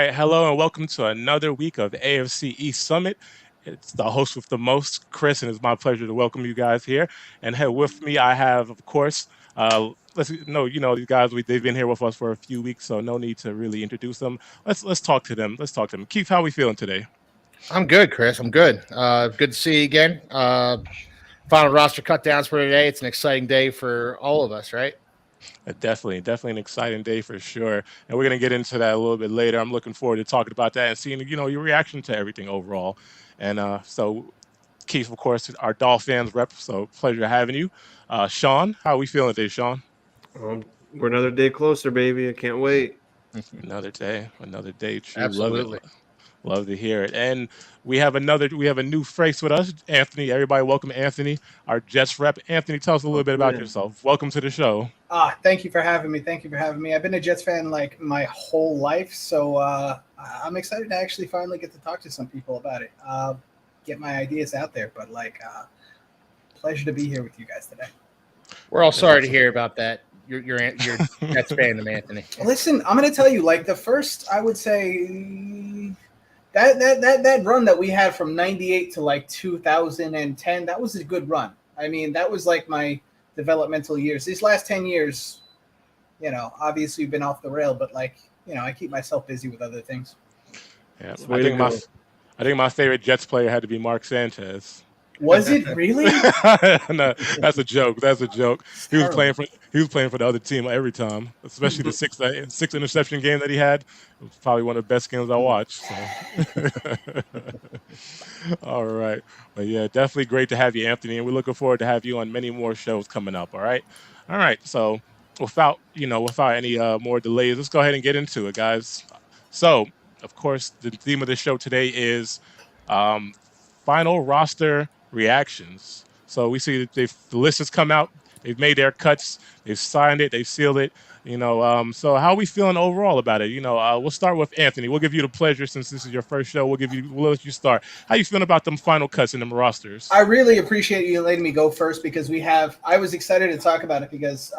right, hello and welcome to another week of AFC East Summit. It's the host with the most, Chris, and it's my pleasure to welcome you guys here. And here with me, I have, of course, let's no, these guys. They've been here with us for a few weeks, so no need to really introduce them. Let's talk to them. Let's talk to them. Keith, how are we feeling today? I'm good, Chris. I'm good. Good to see you again. Final roster cut downs for today. It's an exciting day for all of us, right? Definitely an exciting day for sure. And we're gonna get into that a little bit later. I'm looking forward to talking about that and seeing, your reaction to everything overall. And so Keith, of course, our Dolphins rep. So pleasure having you. Sean, how are we feeling today, Sean? We're another day closer, baby. I can't wait. Another day. True, love it. Absolutely. Love to hear it. And we have a new face with us, Anthony. Everybody, welcome Anthony, our Jets rep. Anthony, tell us a little bit about Man. yourself. Welcome to the show. Thank you for having me. Thank you for having me. I've been a Jets fan like my whole life, so I'm excited to actually finally get to talk to some people about it. Get my ideas out there, but pleasure to be here with you guys today. We're all sorry to hear about that. You're Jets fan, Anthony. Listen, I'm going to tell you, the first, I would say that run that we had from '98 to 2010, that was a good run. I mean, that was like my developmental years. These last 10 years, obviously we've been off the rail, but I keep myself busy with other things. Yeah, Way I think my favorite Jets player had to be Mark Sanchez. Was it really? No, that's a joke. That's a joke. He was Terrible. playing for the other team every time, especially the six interception game that he had. It was probably one of the best games I watched. So. All right, but yeah, definitely great to have you, Anthony, and we're looking forward to have you on many more shows coming up. All right. So without any more delays, let's go ahead and get into it, guys. So, of course, the theme of the show today is um, final roster reactions. So we see that the list has come out. They've made their cuts. They've signed it. They've sealed it. So how are we feeling overall about it? We'll start with Anthony. We'll give you the pleasure since this is your first show. We'll let you start. How you feeling about them final cuts and them rosters? I really appreciate you letting me go first because I was excited to talk about it because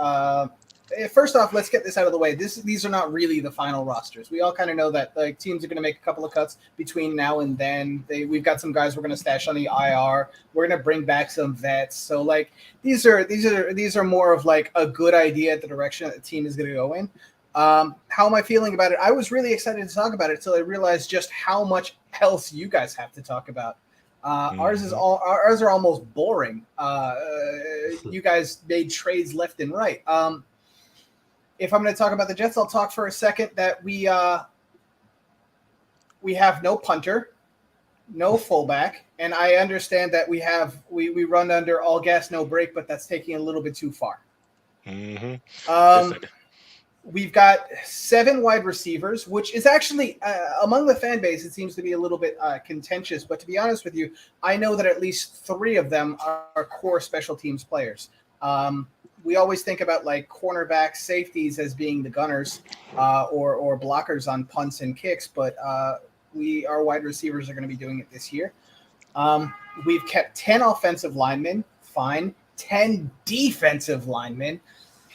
first off, let's get this out of the way. These are not really the final rosters. We all kind of know that teams are going to make a couple of cuts between now and then. We've got some guys we're going to stash on the IR. We're going to bring back some vets. So these are more of a good idea at the direction that the team is going to go in. How am I feeling about it? I was really excited to talk about it until I realized just how much else you guys have to talk about. Ours are almost boring. You guys made trades left and right. If I'm going to talk about the Jets, I'll talk for a second that we have no punter, no fullback, and I understand that we run under all gas, no brake, but that's taking a little bit too far. Mm-hmm. We've got 7 wide receivers, which is actually among the fan base, it seems to be a little bit contentious. But to be honest with you, I know that at least 3 of them are core special teams players. We always think about cornerbacks, safeties as being the gunners or blockers on punts and kicks, but our wide receivers are going to be doing it this year. We've kept 10 offensive linemen, fine. 10 defensive linemen.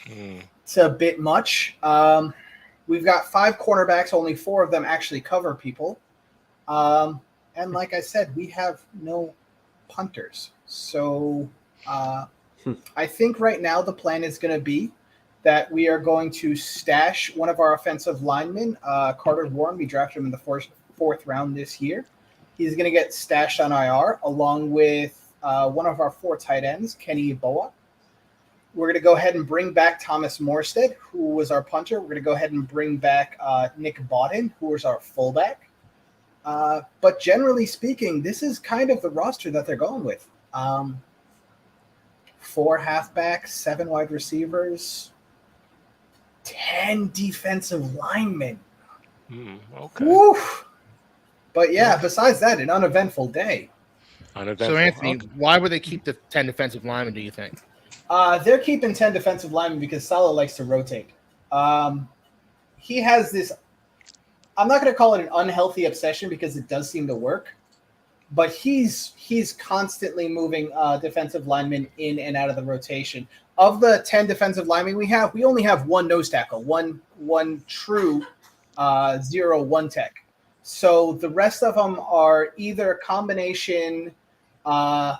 It's a bit much. We've got 5 cornerbacks, only 4 of them actually cover people. And like I said, we have no punters. So I think right now the plan is going to be that we are going to stash one of our offensive linemen, Carter Warren. We drafted him in the fourth round this year. He's going to get stashed on IR along with one of our 4 tight ends, Kenny Boa. We're going to go ahead and bring back Thomas Morstead, who was our punter. We're going to go ahead and bring back Nick Bodden, who was our fullback. But generally speaking, this is kind of the roster that they're going with. 4 halfbacks, 7 wide receivers, 10 defensive linemen. Okay. Woof. But yeah, besides that, an uneventful day. So, Anthony, why would they keep the 10 defensive linemen, do you think? They're keeping 10 defensive linemen because Saleh likes to rotate. He has this, I'm not going to call it an unhealthy obsession because it does seem to work, but he's constantly moving defensive linemen in and out of the rotation. Of the 10 defensive linemen we only have 1 nose tackle, one true 0 1 tech. So the rest of them are either a combination 5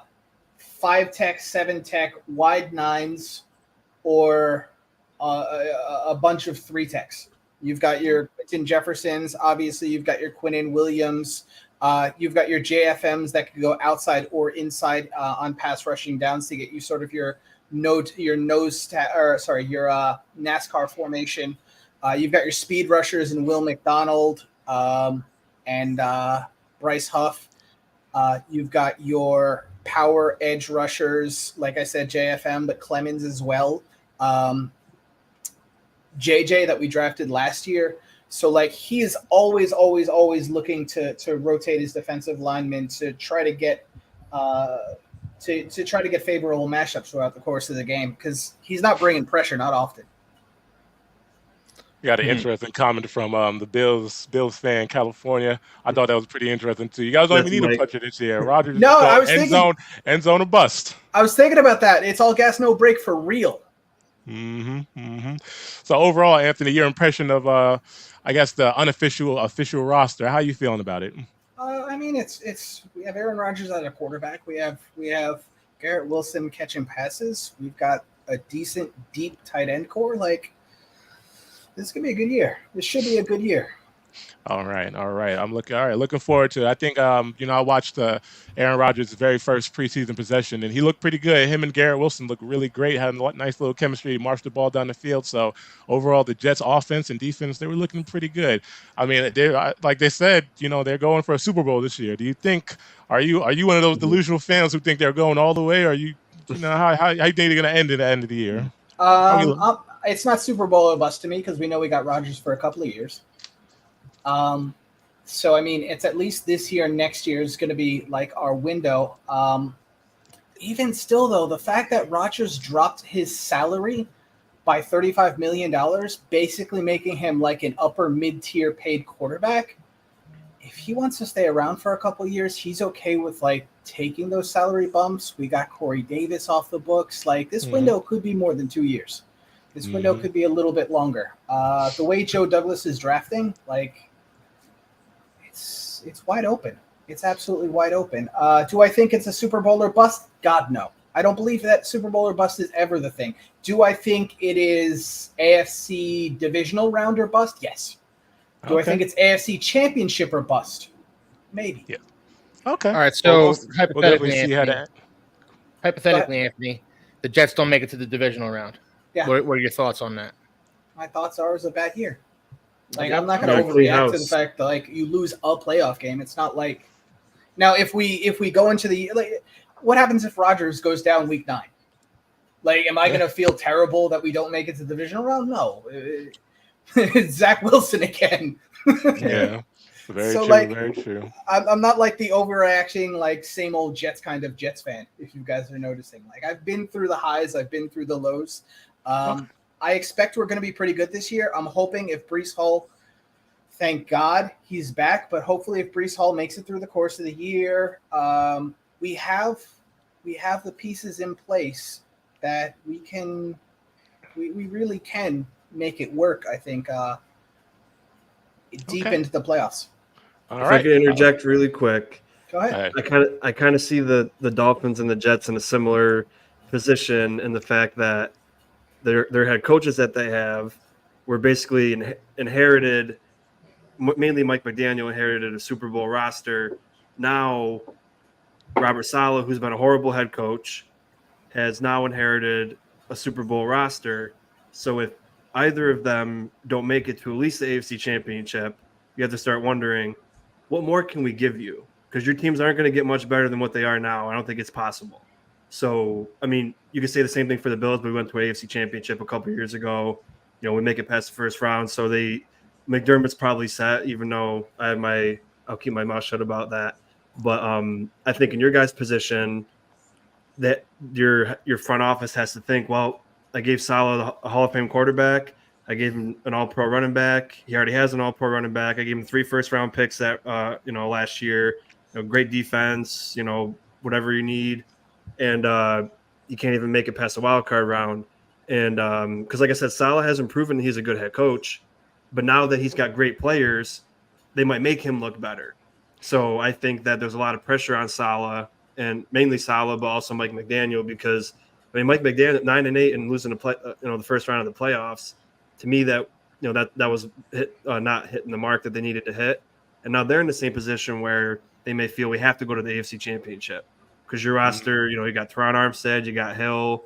tech, 7 tech, wide nines, or a bunch of 3 techs. You've got your Quinton Jeffersons, obviously. You've got your Quinnen Williams. You've got your JFMs that can go outside or inside on pass rushing downs to get you sort of your NASCAR formation. You've got your speed rushers and Will McDonald and Bryce Huff. You've got your power edge rushers, like I said, JFM, but Clemens as well. JJ that we drafted last year. So like he is always looking to rotate his defensive linemen to try to get to try to get favorable matchups throughout the course of the game, because he's not bringing pressure, not often. You got an interesting comment from the Bills fan, California. I thought that was pretty interesting too. You guys don't even need a puncher this year. Rodgers No, just I go was end zone or bust. I was thinking about that. It's all gas, no break for real. So overall, Anthony, your impression of I guess the official roster, how you feeling about it? I mean, it's we have Aaron Rodgers at a quarterback. We have Garrett Wilson catching passes. We've got a decent deep tight end core. Like, this is gonna be a good year. This should be a good year. All right. I'm looking forward to it. I think I watched Aaron Rodgers' very first preseason possession, and he looked pretty good. Him and Garrett Wilson looked really great, had a nice little chemistry, marched the ball down the field. So overall, the Jets' offense and defense, they were looking pretty good. I mean, like they said, they're going for a Super Bowl this year. Do you think are you one of those delusional fans who think they're going all the way, or how you think they're going to end at the end of the year? It's not Super Bowl or bust to me, because we know we got Rodgers for a couple of years. So I mean, it's at least this year. Next year is going to be like our window. Even still, though, the fact that Rodgers dropped his salary by $35 million, basically making him like an upper mid-tier paid quarterback. If he wants to stay around for a couple of years, he's okay with like taking those salary bumps. We got Corey Davis off the books. Like, this window could be more than 2 years. This window could be a little bit longer. The way Joe Douglas is drafting, like, it's wide open. It's absolutely wide open. Do I think it's a Super Bowl or bust? God, no. I don't believe that Super Bowl or bust is ever the thing. Do I think it is AFC divisional round or bust? Yes. Do I think it's AFC championship or bust? Maybe. Yeah. Okay. All right. So hypothetically, Anthony, the Jets don't make it to the divisional round. Yeah. What are your thoughts on that? My thoughts are it's a bad year. Like, I'm not going to overreact to the fact that like you lose a playoff game. It's not like now if we go into the what happens if Rodgers goes down week 9? Like, am I going to feel terrible that we don't make it to the divisional round? No. It's Zach Wilson again. Yeah. Very true. I'm not like the overreacting, like same old Jets kind of Jets fan, if you guys are noticing. Like, I've been through the highs, I've been through the lows. I expect we're going to be pretty good this year. I'm hoping if Breece Hall, thank God he's back, but hopefully if Breece Hall makes it through the course of the year, we have the pieces in place that we really can make it work, I think, deep into the playoffs. If I can interject really quick. Go ahead. I kind of see the Dolphins and the Jets in a similar position in the fact that their head coaches that they have were basically inherited, mainly Mike McDaniel inherited a Super Bowl roster. Now Robert Saleh, who's been a horrible head coach, has now inherited a Super Bowl roster. So if either of them don't make it to at least the AFC Championship, you have to start wondering, what more can we give you? Because your teams aren't going to get much better than what they are now. I don't think it's possible. So, I mean, you could say the same thing for the Bills, but we went to an AFC Championship a couple of years ago. We make it past the first round. So McDermott's probably set, even though I'll keep my mouth shut about that. But I think in your guys' position, that your front office has to think, well, I gave Saleh a Hall of Fame quarterback. I gave him an All-Pro running back. He already has an All-Pro running back. I gave him 3 first-round picks that last year. Great defense. Whatever you need, and you can't even make it past the wild card round. And because, like I said, Saleh hasn't proven he's a good head coach. But now that he's got great players, they might make him look better. So I think that there's a lot of pressure on Saleh, and mainly Saleh, but also Mike McDaniel, because Mike McDaniel at 9-8 and losing the first round of the playoffs. To me, that was not hitting the mark that they needed to hit, and now they're in the same position where they may feel we have to go to the AFC Championship because your roster, you got Teron Armstead, you got Hill,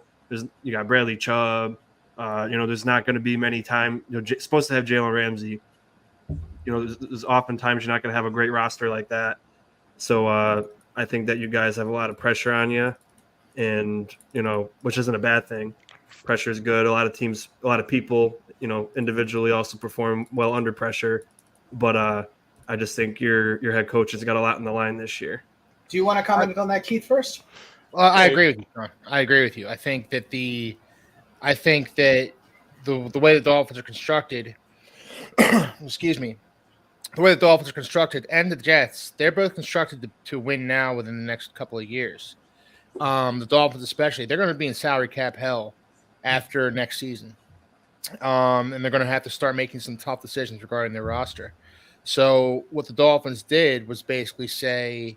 you got Bradley Chubb. There's not going to be many time. Supposed to have Jalen Ramsey. There's oftentimes you're not going to have a great roster like that. So I think that you guys have a lot of pressure on you, and which isn't a bad thing. Pressure is good. A lot of teams, a lot of people, individually also perform well under pressure. But I just think your head coach has got a lot on the line this year. Do you want to comment on that, Keith, first? Well, I agree with you, Sean. I agree with you. I think that the way the Dolphins are constructed, excuse me, the way the Dolphins are constructed and the Jets, they're both constructed to win now within the next couple of years. The Dolphins especially, they're going to be in salary cap hell after next season. And they're going to have to start making some tough decisions regarding their roster. So what the Dolphins did was basically say,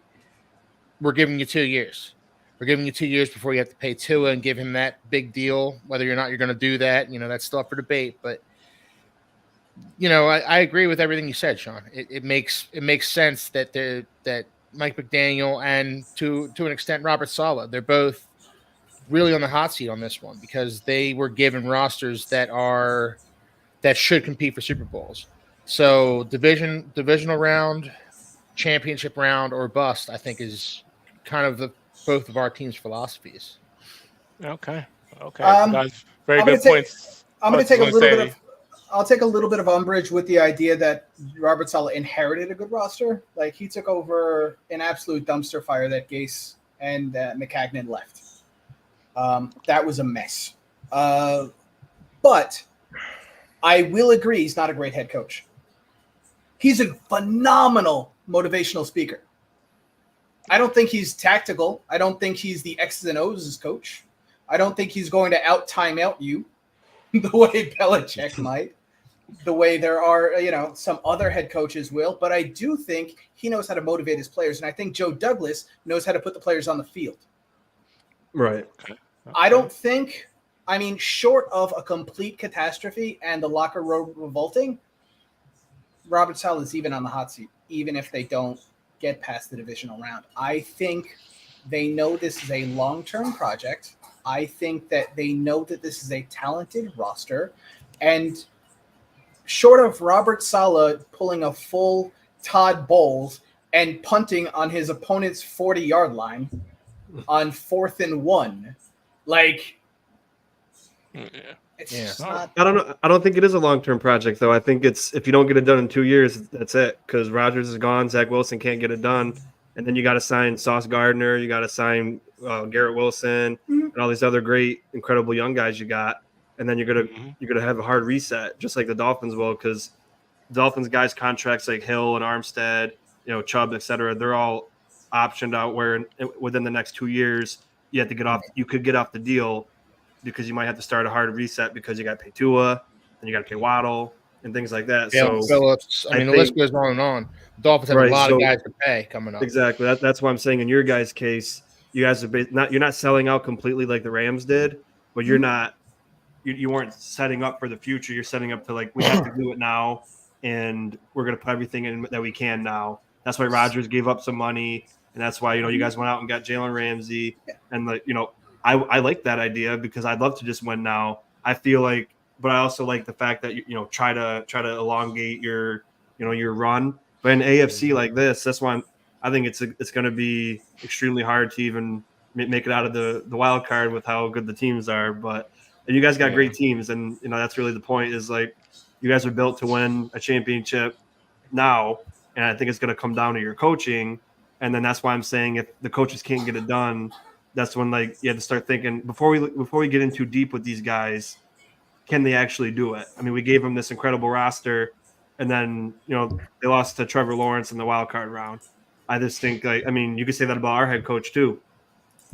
we're giving you 2 years. We're giving you 2 years before you have to pay Tua and give him that big deal. Whether or not you're going to do that, that's still up for debate. But I agree with everything you said, Sean. It makes sense that Mike McDaniel and to an extent Robert Saleh, they're both really on the hot seat on this one because they were given rosters that should compete for Super Bowls. So divisional round, championship round, or bust, I think is kind of both of our team's philosophies. Okay. Guys, very good points. I'm going to take a little bit of. I'll take a little bit of umbrage with the idea that Robert Saleh inherited a good roster. Like, he took over an absolute dumpster fire that Gase and McCagnon left. That was a mess. But I will agree he's not a great head coach. He's a phenomenal motivational speaker. I don't think he's tactical. I don't think he's the X's and O's coach. I don't think he's going to time out you the way Belichick might, the way there are, some other head coaches will. But I do think he knows how to motivate his players. And I think Joe Douglas knows how to put the players on the field. Right. Okay. I don't think, short of a complete catastrophe and the locker room revolting, Robert Saleh is even on the hot seat, even if they don't get past the divisional round. I think they know this is a long-term project. I think that they know that this is a talented roster. And short of Robert Saleh pulling a full Todd Bowles and punting on his opponent's 40-yard line on 4th and 1, it's just not. I don't know. I don't think it is a long-term project, though. I think it's if you don't get it done in 2 years, that's it. Because Rodgers is gone, Zach Wilson can't get it done, and then you got to sign Sauce Gardner, you got to sign Garrett Wilson, and all these other great, incredible young guys you got, and then you're gonna have a hard reset, just like the Dolphins will, because Dolphins guys' contracts like Hill and Armstead, Chubb, etc. They're all optioned out where within the next 2 years you have to get off. You could get off the deal because you might have to start a hard reset because you got to pay Tua and you got to pay Waddle and things like that. Yeah, so Phillips. The list goes on and on. The Dolphins have a lot of guys to pay coming up. Exactly. That's why I'm saying in your guys' case, you guys are you're not selling out completely like the Rams did, but you're not. You weren't setting up for the future. You're setting up to we have to do it now, and we're going to put everything in that we can now. That's why Rodgers gave up some money, and that's why you guys went out and got Jalen Ramsey, and I like that idea because I'd love to just win now. I feel like, but I also like the fact that try to elongate your your run. But in AFC like this, that's why I think it's going to be extremely hard to even make it out of the wild card with how good the teams are. But you guys got great teams, and that's really the point. Is you guys are built to win a championship now, and I think it's going to come down to your coaching. And then that's why I'm saying if the coaches can't get it done, that's when you have to start thinking before we get in too deep with these guys, can they actually do it? We gave them this incredible roster, and then they lost to Trevor Lawrence in the wild card round. I just think you could say that about our head coach too.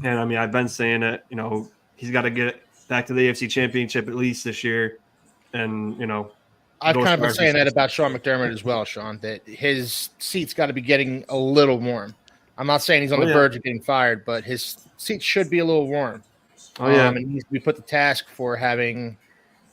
And I've been saying it. He's got to get back to the AFC Championship at least this year, and I've Go kind of been Stars saying that is- about Sean McDermott as well, Sean, that his seat's got to be getting a little warm. I'm not saying he's on Oh, the yeah. verge of getting fired, but his seat should be a little warm. Oh yeah, And he needs to be put to task for having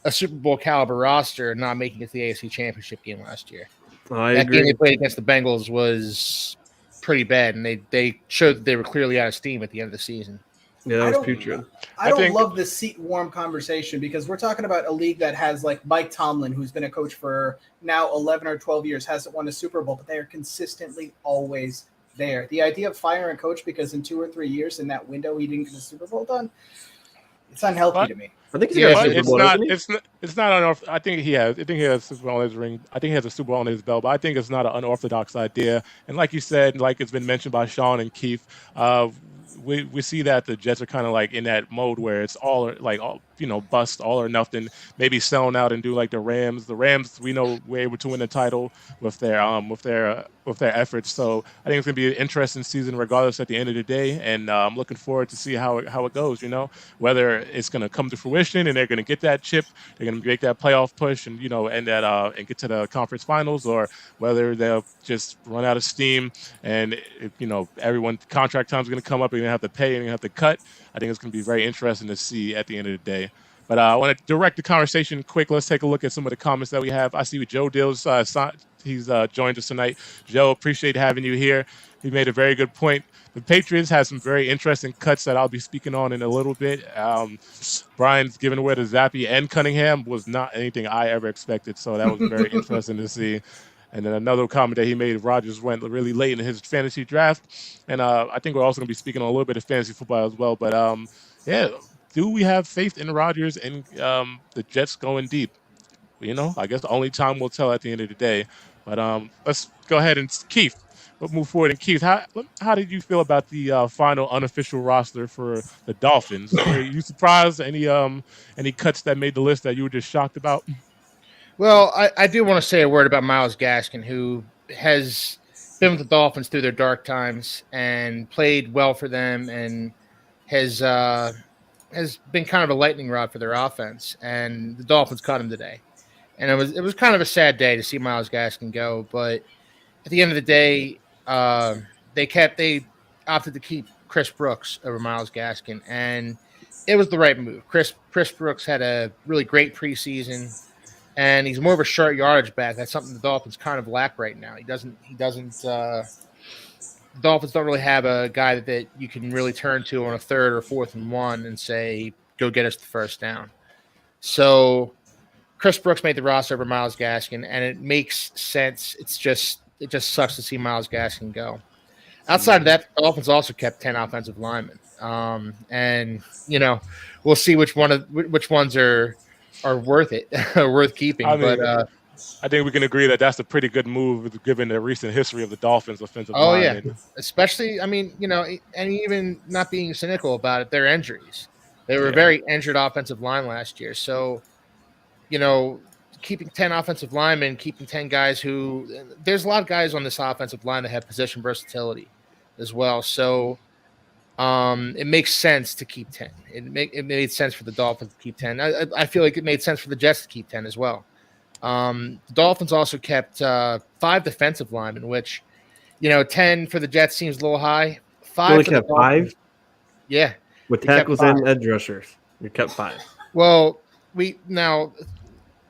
a Super Bowl caliber roster and not making it to the AFC Championship game last year. I That game agree. they played against the Bengals was pretty bad, and they showed that they were clearly out of steam at the end of the season. Yeah, that I was don't- putrid. I I don't think- love this seat warm conversation because we're talking about a league that has like Mike Tomlin, who's been a coach for now 11 or 12 years, hasn't won a Super Bowl, but they are consistently always there. The idea of firing a coach because in 2 or 3 years in that window he didn't get the Super Bowl done, it's unhealthy But- to me. I think he's Yeah, got a But Super Bowl, doesn't he? it's not unorthodox. I think he has. I think he has a Super Bowl on his ring. I think he has a Super Bowl on his belt. But I think it's not an unorthodox idea. And like you said, like it's been mentioned by Sean and Keith, we see that the Jets are kind of like in that mode where it's all bust, all or nothing. Maybe selling out and do like the Rams. The Rams, we know, were able to win the title with their efforts. So I think it's gonna be an interesting season, regardless. At the end of the day, and I'm looking forward to see how it goes. Whether it's gonna come to fruition and they're gonna get that chip, they're gonna make that playoff push, and and get to the conference finals, or whether they'll just run out of steam and everyone contract time's gonna come up and you're gonna have to pay and you're gonna have to cut. I think it's gonna be very interesting to see at the end of the day. But I want to direct the conversation quick. Let's take a look at some of the comments that we have. I see Joe Dills, he's joined us tonight. Joe, appreciate having you here. He made a very good point. The Patriots have some very interesting cuts that I'll be speaking on in a little bit. Brian's giving away to Zappi and Cunningham was not anything I ever expected, so that was very interesting to see. And then another comment that he made, Rodgers went really late in his fantasy draft. And I think we're also going to be speaking on a little bit of fantasy football as well. But, do we have faith in Rodgers and the Jets going deep? I guess only time will tell at the end of the day. But let's go ahead and Keith, we'll move forward. And Keith, how did you feel about the final unofficial roster for the Dolphins? Were you surprised? Any cuts that made the list that you were just shocked about? Well, I do want to say a word about Myles Gaskin, who has been with the Dolphins through their dark times and played well for them, and has been kind of a lightning rod for their offense. And the Dolphins cut him today, and it was kind of a sad day to see Myles Gaskin go. But at the end of the day, they opted to keep Chris Brooks over Myles Gaskin, and it was the right move. Chris Brooks had a really great preseason. And he's more of a short yardage back. That's something the Dolphins kind of lack right now. The Dolphins don't really have a guy that you can really turn to on a 3rd or 4th and 1 and say, go get us the first down. So Chris Brooks made the roster over Myles Gaskin, and it makes sense. It just sucks to see Myles Gaskin go. Outside of that, the Dolphins also kept 10 offensive linemen. And we'll see which ones are worth it, worth keeping. I mean, but I think we can agree that that's a pretty good move given the recent history of the Dolphins' offensive oh line. yeah, especially and even not being cynical about it, their injuries. They were a very injured offensive line last year. So, keeping 10 offensive linemen, keeping 10 guys there's a lot of guys on this offensive line that have position versatility as well. So it makes sense to keep 10. It made sense for the Dolphins to keep 10. I feel like it made sense for the Jets to keep 10 as well. The Dolphins also kept 5 defensive linemen, which, 10 for the Jets seems a little high. 5 only for the kept Dolphins. 5 Yeah. with we kept tackles 5. and edge rushers. We kept 5. Well,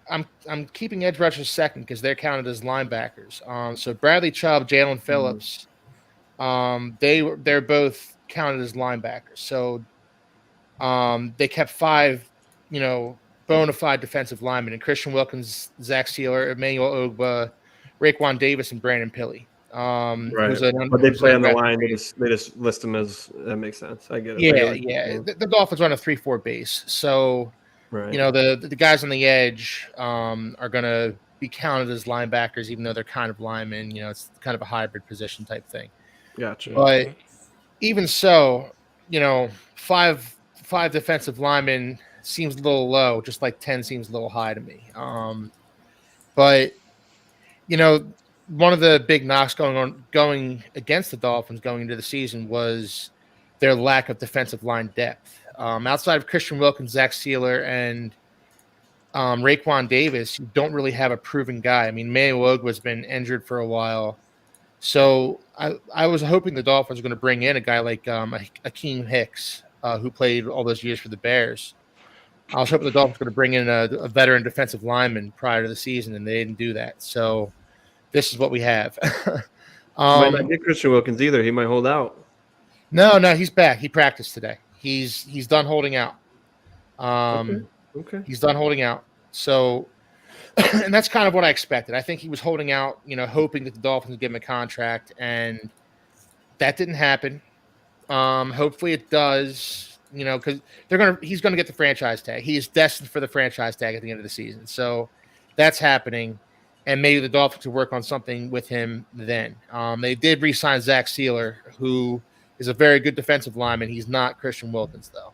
I'm keeping edge rushers second because they're counted as linebackers. So Bradley Chubb, Jalen Phillips, they're both counted as linebackers. So they kept 5, bona fide defensive linemen, and Christian Wilkins, Zach Sealer, Emmanuel Ogba, Raekwon Davis, and Brandon Pilley. Right. But they play on the line. They just list them as that makes sense. I get it. Yeah. The Dolphins run a 3-4 base, so Right. the guys on the edge are going to be counted as linebackers, even though they're kind of linemen. It's kind of a hybrid position type thing. Gotcha. But even so, 5 defensive linemen seems a little low, just like 10 seems a little high to me. But one of the big knocks going against the Dolphins going into the season was their lack of defensive line depth. Outside of Christian Wilkins, Zach Sealer, and Raekwon Davis, you don't really have a proven guy. I mean, Mayoogwa's been injured for a while. So I was hoping the Dolphins were going to bring in a guy like Akeem Hicks, who played all those years for the Bears. I was hoping the Dolphins were going to bring in a veteran defensive lineman prior to the season, and they didn't do that. So this is what we have. Might not get Christian Wilkins either. He might hold out. No, he's back. He practiced today. He's done holding out. Okay. He's done holding out. So, and that's kind of what I expected. I think he was holding out, hoping that the Dolphins would give him a contract, and that didn't happen. Hopefully it does, because he's gonna get the franchise tag. He is destined for the franchise tag at the end of the season. So that's happening. And maybe the Dolphins will work on something with him then. They did re-sign Zach Sealer, who is a very good defensive lineman. He's not Christian Wilkins, though.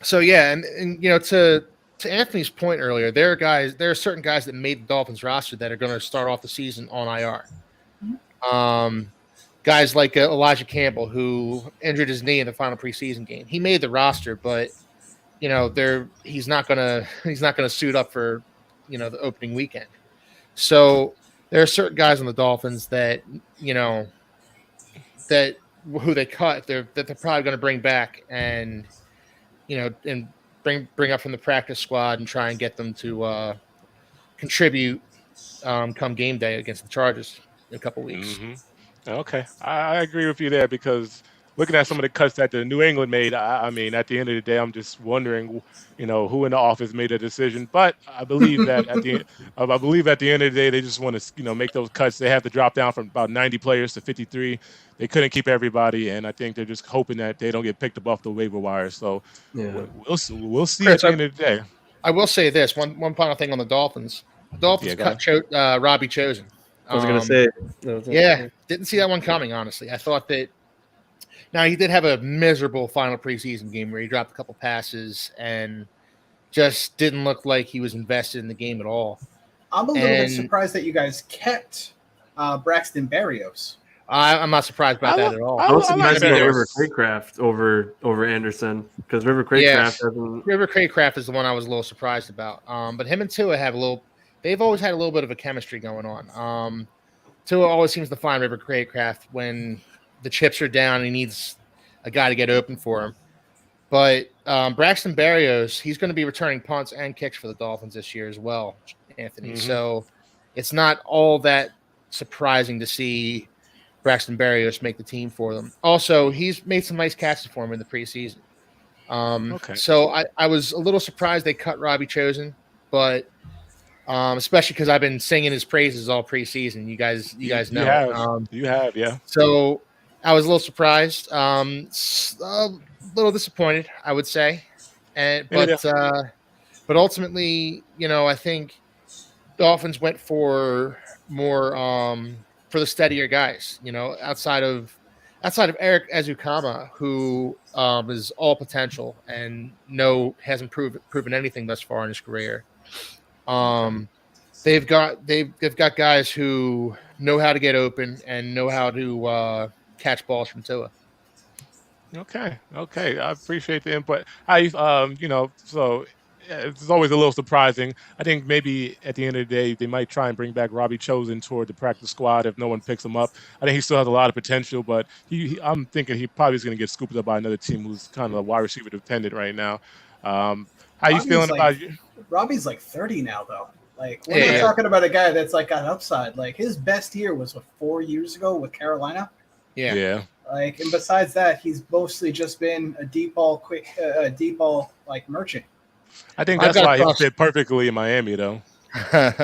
So yeah, and to Anthony's point earlier, there are certain guys that made the Dolphins roster that are going to start off the season on IR. Guys like Elijah Campbell, who injured his knee in the final preseason game. He made the roster, but he's not gonna suit up for the opening weekend. So there are certain guys on the Dolphins that who they cut that they're probably going to bring back and bring up from the practice squad and try and get them to contribute come game day against the Chargers in a couple weeks. Mm-hmm. Okay, I agree with you there because looking at some of the cuts that the New England made, I mean, at the end of the day, I'm just wondering, who in the office made a decision. But I believe that at the end of the day, they just want to, make those cuts. They have to drop down from about 90 players to 53. They couldn't keep everybody, and I think they're just hoping that they don't get picked up off the waiver wire. So we'll see Chris, at the end of the day. I will say this one final thing on the Dolphins. The Dolphins cut Robbie Chosen. I was going to say. Didn't see that one coming, honestly. I thought that. Now, he did have a miserable final preseason game where he dropped a couple passes and just didn't look like he was invested in the game at all. I'm a little bit surprised that you guys kept Braxton Berrios. I'm not surprised about that at all. I was surprised about River Craycraft over Anderson because River Craycraft is the one I was a little surprised about. But him and Tua they've always had a little bit of a chemistry going on. Tua always seems to find River Craycraft when the chips are down and he needs a guy to get open for him. But Braxton Berrios, he's going to be returning punts and kicks for the Dolphins this year as well, Anthony. Mm-hmm. So it's not all that surprising to see Braxton Berrios make the team for them. Also, he's made some nice catches for him in the preseason. So I was a little surprised they cut Robbie Chosen, but especially because I've been singing his praises all preseason. You guys know. You have, yeah. So I was a little surprised, a little disappointed, I would say, but ultimately, I think Dolphins went for more for the steadier guys. Outside of Eric Ezukama, who is all potential and hasn't proven anything thus far in his career. They've got guys who know how to get open and know how to catch balls from Tua. Okay. I appreciate the input. So it's always a little surprising. I think maybe at the end of the day, they might try and bring back Robbie Chosen toward the practice squad if no one picks him up. I think he still has a lot of potential, but I'm thinking he probably is going to get scooped up by another team who's kind of wide receiver dependent right now. How you feeling about you? Robbie's like 30 now, though. Like, we're talking about a guy that's like got upside. Like, his best year was 4 years ago with Carolina. Yeah. Like, and besides that, he's mostly just been a deep ball like merchant. I think that's why he fit perfectly in Miami, though. I've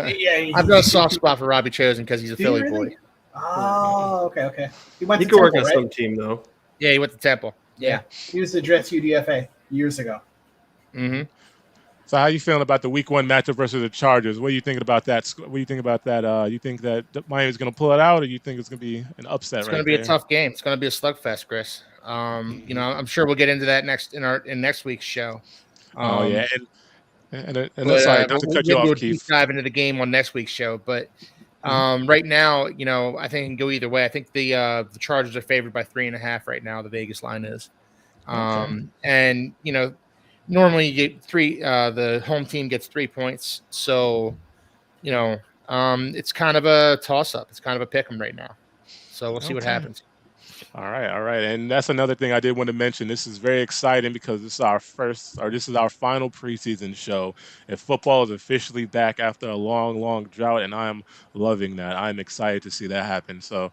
got a soft spot for Robbie Chosen because he's a Philly boy. Oh, okay. He could work on some team, though. Yeah, he went to Temple. Yeah. He was the Jets UDFA years ago. Mm-hmm. So how are you feeling about the Week 1 matchup versus the Chargers? What do you think about that? You think that Miami's going to pull it out, or you think it's going to be an upset? It's going to be a tough game. It's going to be a slugfest, Chris. I'm sure we'll get into that in next week's show. And sorry, not to cut you off, Keith. Dive into the game on next week's show, but right now, I think it can go either way. I think the Chargers are favored by 3.5 right now. The Vegas line is, and normally you get three. The home team gets 3 points. So it's kind of a toss up. It's kind of a pick 'em right now. So we'll see what Okay. happens. All right, and that's another thing I did want to mention. This is very exciting because this is our first, or this is our final preseason show, and football is officially back after a long, long drought, and I am loving that. I'm excited to see that happen. So,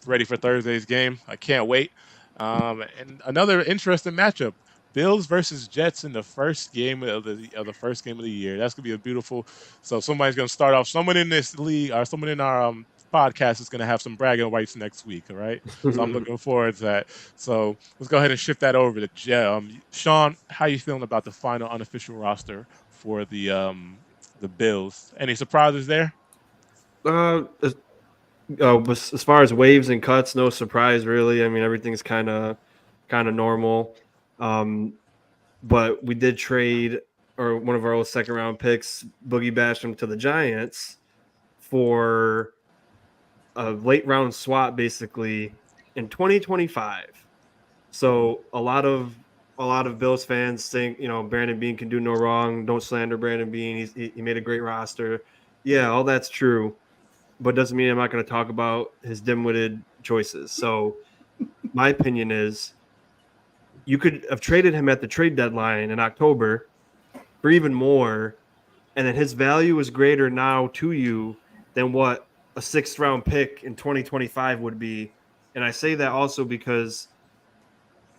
ready for Thursday's game? I can't wait. And another interesting matchup: Bills versus Jets in the first game of the first game of the year. That's gonna be a beautiful. So somebody's gonna start off. Someone in this league, or someone in our podcast is gonna have some bragging rights next week. All right. So I'm looking forward to that. So let's go ahead and shift that over to Sean. How you feeling about the final unofficial roster for the Bills? Any surprises there? uh, as, as far as waves and cuts, no surprise really. I mean, everything's kind of normal. Um, but we did trade or one of our old second round picks, Boogie Basham, to the Giants for a late round swap, basically in 2025. So a lot of Bills fans think Brandon Bean can do no wrong. Don't slander Brandon Bean. He made a great roster. Yeah, all that's true, but doesn't mean I'm not going to talk about his dim-witted choices. So my opinion is you could have traded him at the trade deadline in October for even more, and then his value is greater now to you than what a sixth round pick in 2025 would be. And I say that also because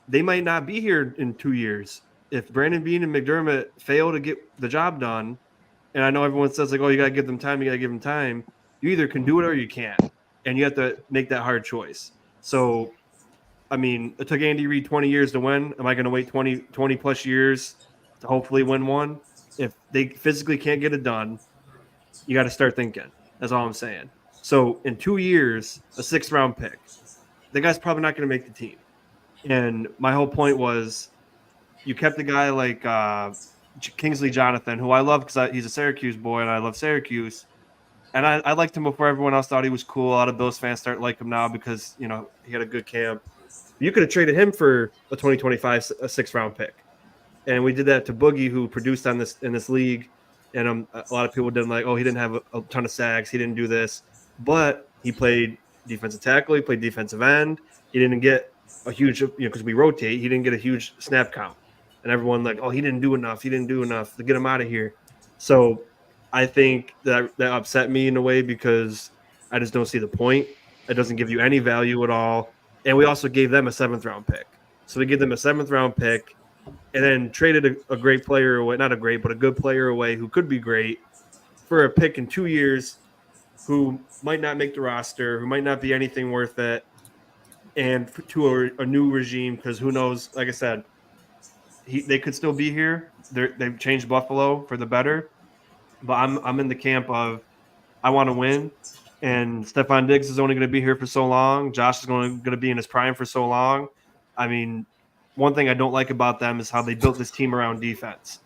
they might not be here in 2 years. If Brandon Bean and McDermott fail to get the job done, and I know everyone says like, "Oh, you got to give them time. You got to give them time." You either can do it or you can't, and you have to make that hard choice. So, I mean, it took Andy Reid 20 years to win. Am I going to wait 20 plus years to hopefully win one? If they physically can't get it done, you got to start thinking. That's all I'm saying. So, in 2 years, a sixth round pick, the guy's probably not going to make the team. And my whole point was you kept a guy like Kingsley Jonathan, who I love because he's a Syracuse boy and I love Syracuse. And I liked him before everyone else thought he was cool. A lot of Bills fans start to like him now because, he had a good camp. You could have traded him for a 2025 a sixth round pick. And we did that to Boogie, who produced in this league. And a lot of people didn't like, oh, he didn't have a ton of sacks. He didn't do this. But he played defensive tackle. He played defensive end. He didn't get a huge, because we rotate, he didn't get a huge snap count. And everyone like, oh, he didn't do enough. He didn't do enough to get him out of here. So I think that upset me in a way because I just don't see the point. It doesn't give you any value at all. And we also gave them a seventh round pick. So we give them a seventh round pick and then traded a great player away, not a great, but a good player away who could be great for a pick in 2 years who might not make the roster, who might not be anything worth it, and to a new regime because who knows, like I said, they could still be here. They've changed Buffalo for the better, but I'm in the camp of I want to win, and Stephon Diggs is only going to be here for so long. Josh is going to be in his prime for so long. I mean, one thing I don't like about them is how they built this team around defense,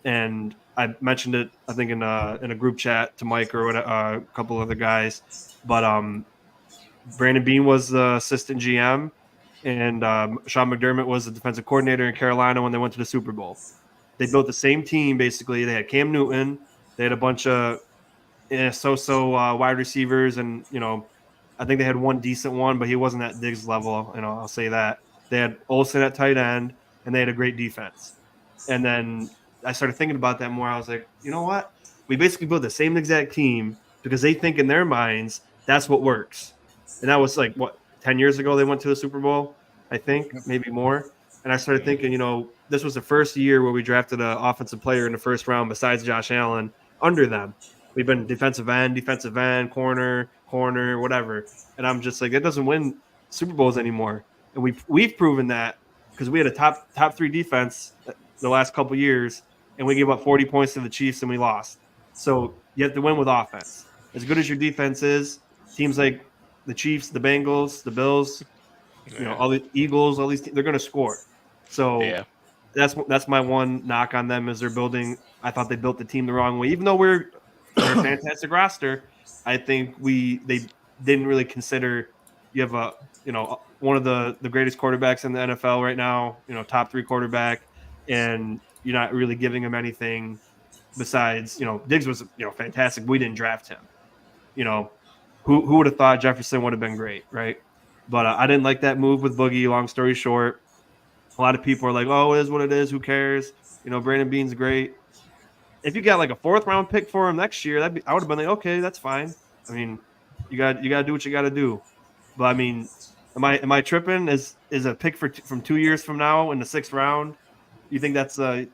and I mentioned it I think in a group chat to Mike or a couple other guys, but Brandon Bean was the assistant GM. And Sean McDermott was the defensive coordinator in Carolina when they went to the Super Bowl. They built the same team, basically. They had Cam Newton. They had a bunch of so-so wide receivers. And, I think they had one decent one, but he wasn't at Diggs level. I'll say that. They had Olsen at tight end, and they had a great defense. And then I started thinking about that more. I was like, you know what? We basically built the same exact team because they think in their minds that's what works. And that was like, 10 years ago they went to the Super Bowl, I think, maybe more. And I started thinking, this was the first year where we drafted an offensive player in the first round besides Josh Allen under them. We've been defensive end, corner, whatever. And I'm just like, that doesn't win Super Bowls anymore. And we've proven that because we had a top three defense the last couple years, and we gave up 40 points to the Chiefs and we lost. So you have to win with offense. As good as your defense is, teams like the Chiefs, the Bengals, the Bills, Yeah. all the Eagles, all these they're going to score. So Yeah. that's my one knock on them is they're building. I thought they built the team the wrong way, even though we're a fantastic roster. I think they didn't really consider you have one of the greatest quarterbacks in the NFL right now. Top 3 quarterback. and you're not really giving him anything besides, Diggs was, fantastic. We didn't draft him. Who would have thought Jefferson would have been great, right? But I didn't like that move with Boogie. Long story short, a lot of people are like, "Oh, it is what it is. Who cares?" Brandon Beane's great. If you got like a 4th-round pick for him next year, I would have been like, okay, that's fine. I mean, you got to do what you got to do. But I mean, am I tripping? Is a pick from 2 years from now in the 6th round? You think that's do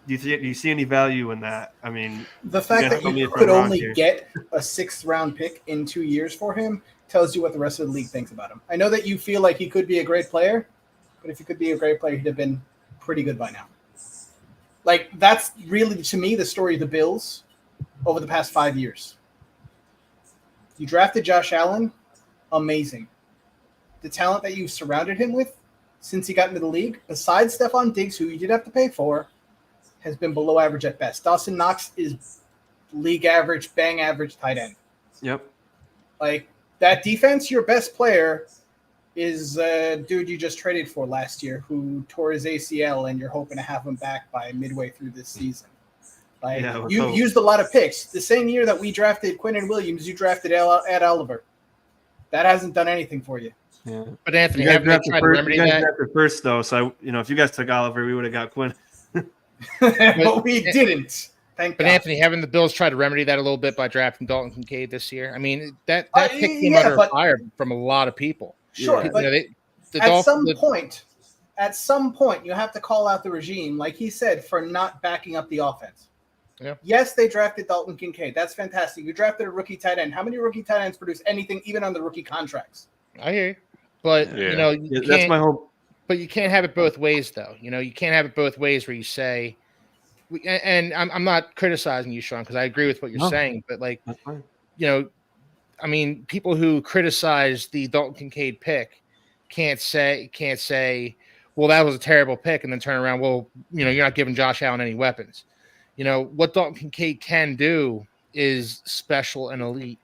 you see any value in that? I mean, the fact that you could only get a 6th-round pick in 2 years for him tells you what the rest of the league thinks about him. I know that you feel like he could be a great player, but if he could be a great player, he'd have been pretty good by now. Like, that's really, to me, the story of the Bills over the past 5 years. You drafted Josh Allen, amazing. The talent that you've surrounded him with since he got into the league, besides Stephon Diggs, who you did have to pay for, has been below average at best. Dawson Knox is league average, bang average tight end. Yep. Like, that defense, your best player is a dude you just traded for last year who tore his ACL, and you're hoping to have him back by midway through this season. Like, you used a lot of picks. The same year that we drafted Quinnen Williams, you drafted Ed Oliver. That hasn't done anything for you. Yeah. But Anthony, haven't they tried to remedy that? Drafted first, though, so if you guys took Oliver, we would have got Quinn. But we didn't. Thank God. Anthony, haven't the Bills tried to remedy that a little bit by drafting Dalton Kincaid this year? I mean, that pick came under fire from a lot of people. Sure, but at some point, you have to call out the regime, like he said, for not backing up the offense. Yeah. Yes, they drafted Dalton Kincaid. That's fantastic. You drafted a rookie tight end. How many rookie tight ends produce anything, even on the rookie contracts? I hear you. But, that's my hope. But you can't have it both ways, though. You can't have it both ways where you say, and I'm not criticizing you, Sean, because I agree with what you're saying, but that's fine. I mean, people who criticize the Dalton Kincaid pick can't say, well, that was a terrible pick, and then turn around, well, you're not giving Josh Allen any weapons. What Dalton Kincaid can do is special and elite,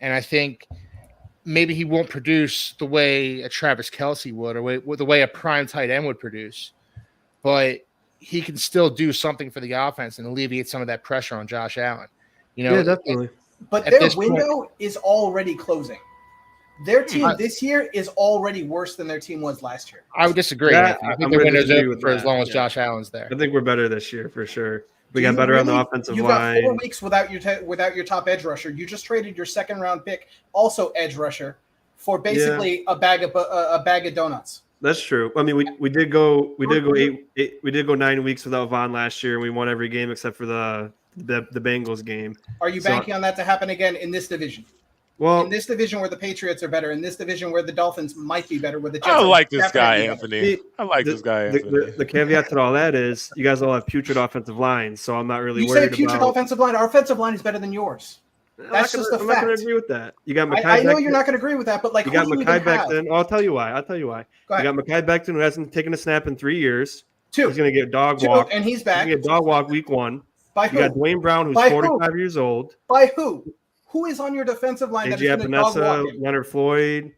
and I think maybe he won't produce the way a Travis Kelce would, or the way a prime tight end would produce, but he can still do something for the offense and alleviate some of that pressure on Josh Allen. Yeah, definitely. But their window is already closing. Their team this year is already worse than their team was last year. I would disagree. I think the window's open for as long as Josh Allen's there. I think we're better this year for sure. We got better on the offensive line. You got 4 weeks without your top edge rusher. You just traded your 2nd-round pick, also edge rusher, for basically a bag of donuts. That's true. I mean, we did go 9 weeks without Vaughn last year, and we won every game except for the Bengals game. Are you banking on that to happen again in this division? Well, in this division where the Patriots are better, in this division where the Dolphins might be better, where the Jets I like this guy, Anthony. The caveat to all that is you guys all have putrid offensive lines, so I'm not really worried about. You say putrid offensive line. Our offensive line is better than yours. That's just a fact. I'm not going to agree with that. You got Mekhi. I know you're not going to agree with that, but like, you got Mekhi Becton. I'll tell you why. You got Mekhi Becton, who hasn't taken a snap in 3 years. 2. He's going to get dog walk, and he's back. He's going to get dog walk week 1. By who? You got Dwayne Brown, who's 45 years old. By who? Who is on your defensive line that is going to dog walk him? Leonard Floyd,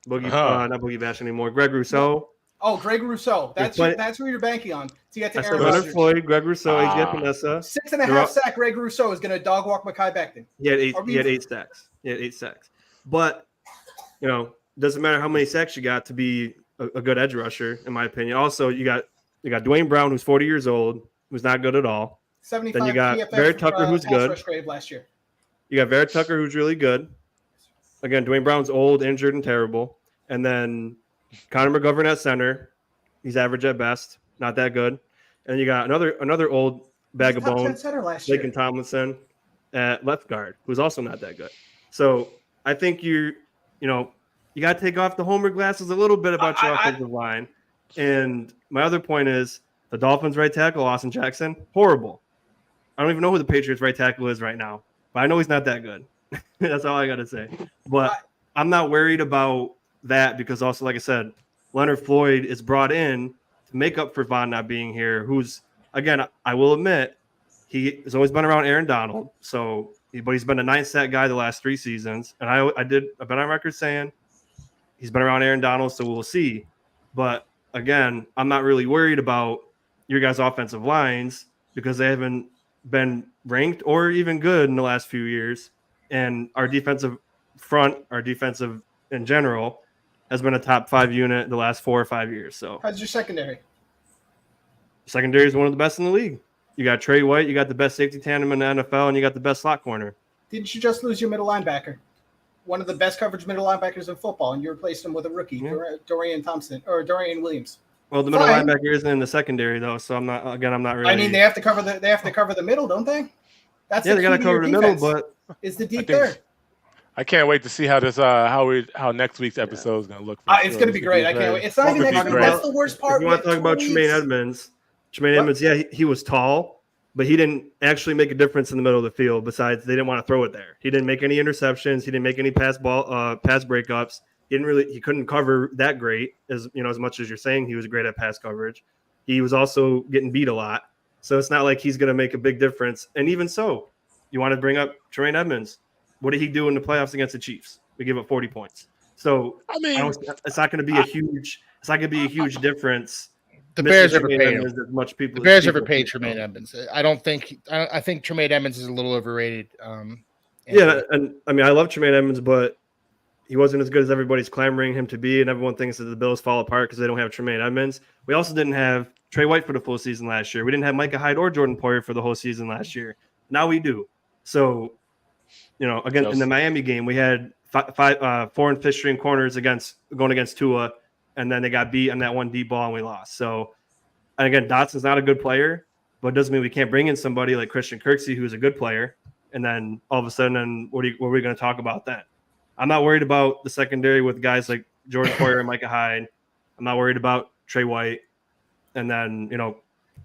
not Boogie Bash anymore. Greg Rousseau. Oh, Greg Rousseau. That's who you're banking on to get to Aaron Leonard Rodgers. Floyd, Greg Rousseau, AJ Epinesa. 6.5 sack Greg Rousseau is going to dog walk Mekhi Becton. He had 8 sacks. But, doesn't matter how many sacks you got to be a good edge rusher, in my opinion. Also, you got Dwayne Brown, who's 40 years old, who's not good at all. 75 then you got PFF Barrett Tucker, who's good. Last year. You got Barrett Tucker, who's really good. Again, Dwayne Brown's old, injured, and terrible. And then Connor McGovern at center. He's average at best, not that good. And you got another old bag of bones, Laken Tomlinson at left guard, who's also not that good. So I think you got to take off the homer glasses a little bit about your offensive line. And my other point is the Dolphins right tackle, Austin Jackson, horrible. I don't even know who the Patriots right tackle is right now, but I know he's not that good. That's all I got to say. But I'm not worried about that because also, like I said, Leonard Floyd is brought in to make up for Vaughn not being here, who's, again, I will admit, he has always been around Aaron Donald. But he's been a 9-sack guy the last 3 seasons. And I've been on record saying he's been around Aaron Donald, so we'll see. But again, I'm not really worried about your guys' offensive lines because they haven't been ranked or even good in the last few years. And our defensive front, our defensive in general, has been a top 5 unit the last 4 or 5 years. So How's your secondary? secondary is one of the best in the league. You got Trey White, you got the best safety tandem in the NFL, and you got the best slot corner. Didn't you just lose your middle linebacker? One of the best coverage middle linebackers in football, and you replaced him with a rookie, Dorian Williams. Well, the middle linebacker isn't in the secondary though, so I'm not really. I mean, they have to cover the middle, don't they? That's they got to cover the middle, but is the deep there? I can't wait to see how this how next week's episode is going to look. It's going to be great. I can't wait. It's not even next week. That's the worst part. If you want to talk about Tremaine Edmonds, he was tall, but he didn't actually make a difference in the middle of the field. Besides, they didn't want to throw it there. He didn't make any interceptions. He didn't make any pass breakups. He couldn't cover that great as much as you're saying he was great at pass coverage. He was also getting beat a lot. So it's not like he's going to make a big difference. And even so, you want to bring up Tremaine Edmonds. What did he do in the playoffs against the Chiefs? We gave up 40 points. So I mean, it's not going to be a huge difference. The Bears ever paid him. As much people. The Bears ever paid Tremaine Edmonds. I think Tremaine Edmonds is a little overrated. And I mean, I love Tremaine Edmonds, but he wasn't as good as everybody's clamoring him to be, and everyone thinks that the Bills fall apart because they don't have Tremaine Edmonds. We also didn't have Trey White for the full season last year. We didn't have Micah Hyde or Jordan Poyer for the whole season last year. Now we do. So, again, in the Miami game, we had 4 and 5th string corners going against Tua, and then they got beat on that one deep ball and we lost. So, and again, Dotson's not a good player, but it doesn't mean we can't bring in somebody like Christian Kirksey, who's a good player. And then all of a sudden, what are we going to talk about then? I'm not worried about the secondary with guys like Jordan Poyer and Micah Hyde. I'm not worried about Trey White. And then,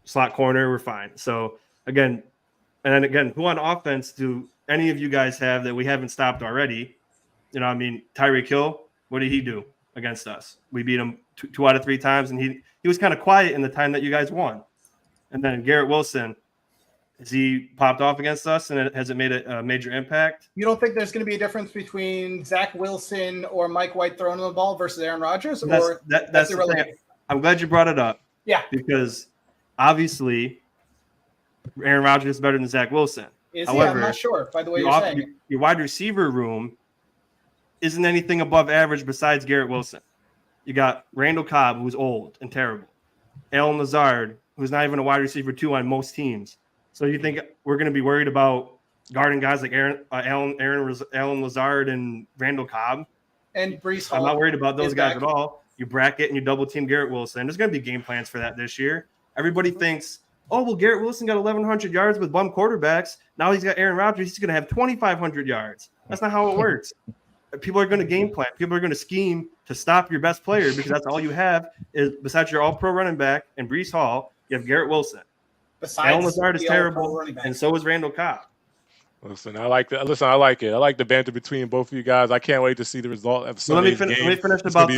slot corner, we're fine. So, again, who on offense do any of you guys have that we haven't stopped already? Tyreek Hill, what did he do against us? We beat him 2 out of 3 times, and he was kind of quiet in the time that you guys won. And then Garrett Wilson, has he popped off against us, and has it made a major impact? You don't think there's going to be a difference between Zach Wilson or Mike White throwing the ball versus Aaron Rodgers? That's irrelevant? I'm glad you brought it up. Yeah. Because obviously Aaron Rodgers is better than Zach Wilson. However, I'm not sure by the way you're saying it. Your wide receiver room isn't anything above average besides Garrett Wilson. You got Randall Cobb, who's old and terrible. Alan Lazard, who's not even a wide receiver 2 on most teams. So you think we're going to be worried about guarding guys like Alan Lazard and Randall Cobb? And Breece Hall. I'm not worried about those guys at all. You bracket and you double team Garrett Wilson. There's going to be game plans for that this year. Everybody thinks, Garrett Wilson got 1,100 yards with bum quarterbacks. Now he's got Aaron Rodgers. He's going to have 2,500 yards. That's not how it works. People are going to game plan. People are going to scheme to stop your best player because that's all you have is besides your all-pro running back and Breece Hall, you have Garrett Wilson. Alan Lazard is terrible, and so is Randall Cobb. Listen, I like that. Listen, I like it. I like the banter between both of you guys. I can't wait to see the result of some of these games. Let me finish about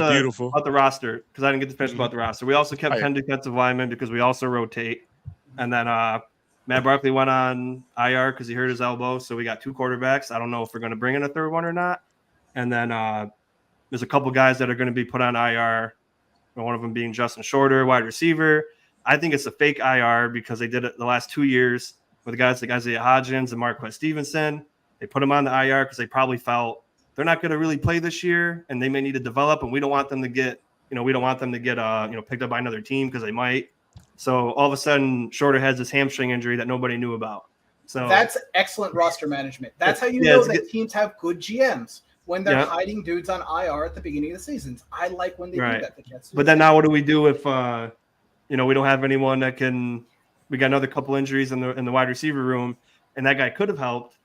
the roster because I didn't get to finish about the roster. We also kept 10 defensive linemen because we also rotate. And then Matt Barkley went on IR because he hurt his elbow. So we got 2 quarterbacks. I don't know if we're going to bring in a third one or not. And then there's a couple guys that are going to be put on IR. One of them being Justin Shorter, wide receiver. I think it's a fake IR because they did it the last 2 years with guys like Isaiah Hodgins and Marquez Stevenson. They put them on the IR because they probably felt they're not going to really play this year and they may need to develop. And we don't want them to get, picked up by another team because they might. So all of a sudden, Shorter has this hamstring injury that nobody knew about. So that's excellent roster management. That's how you know that teams have good GMs when they're hiding dudes on IR at the beginning of the seasons. I like when they do that. But then now what do we do if we don't have anyone that can? We got another couple injuries in the wide receiver room, and that guy could have helped.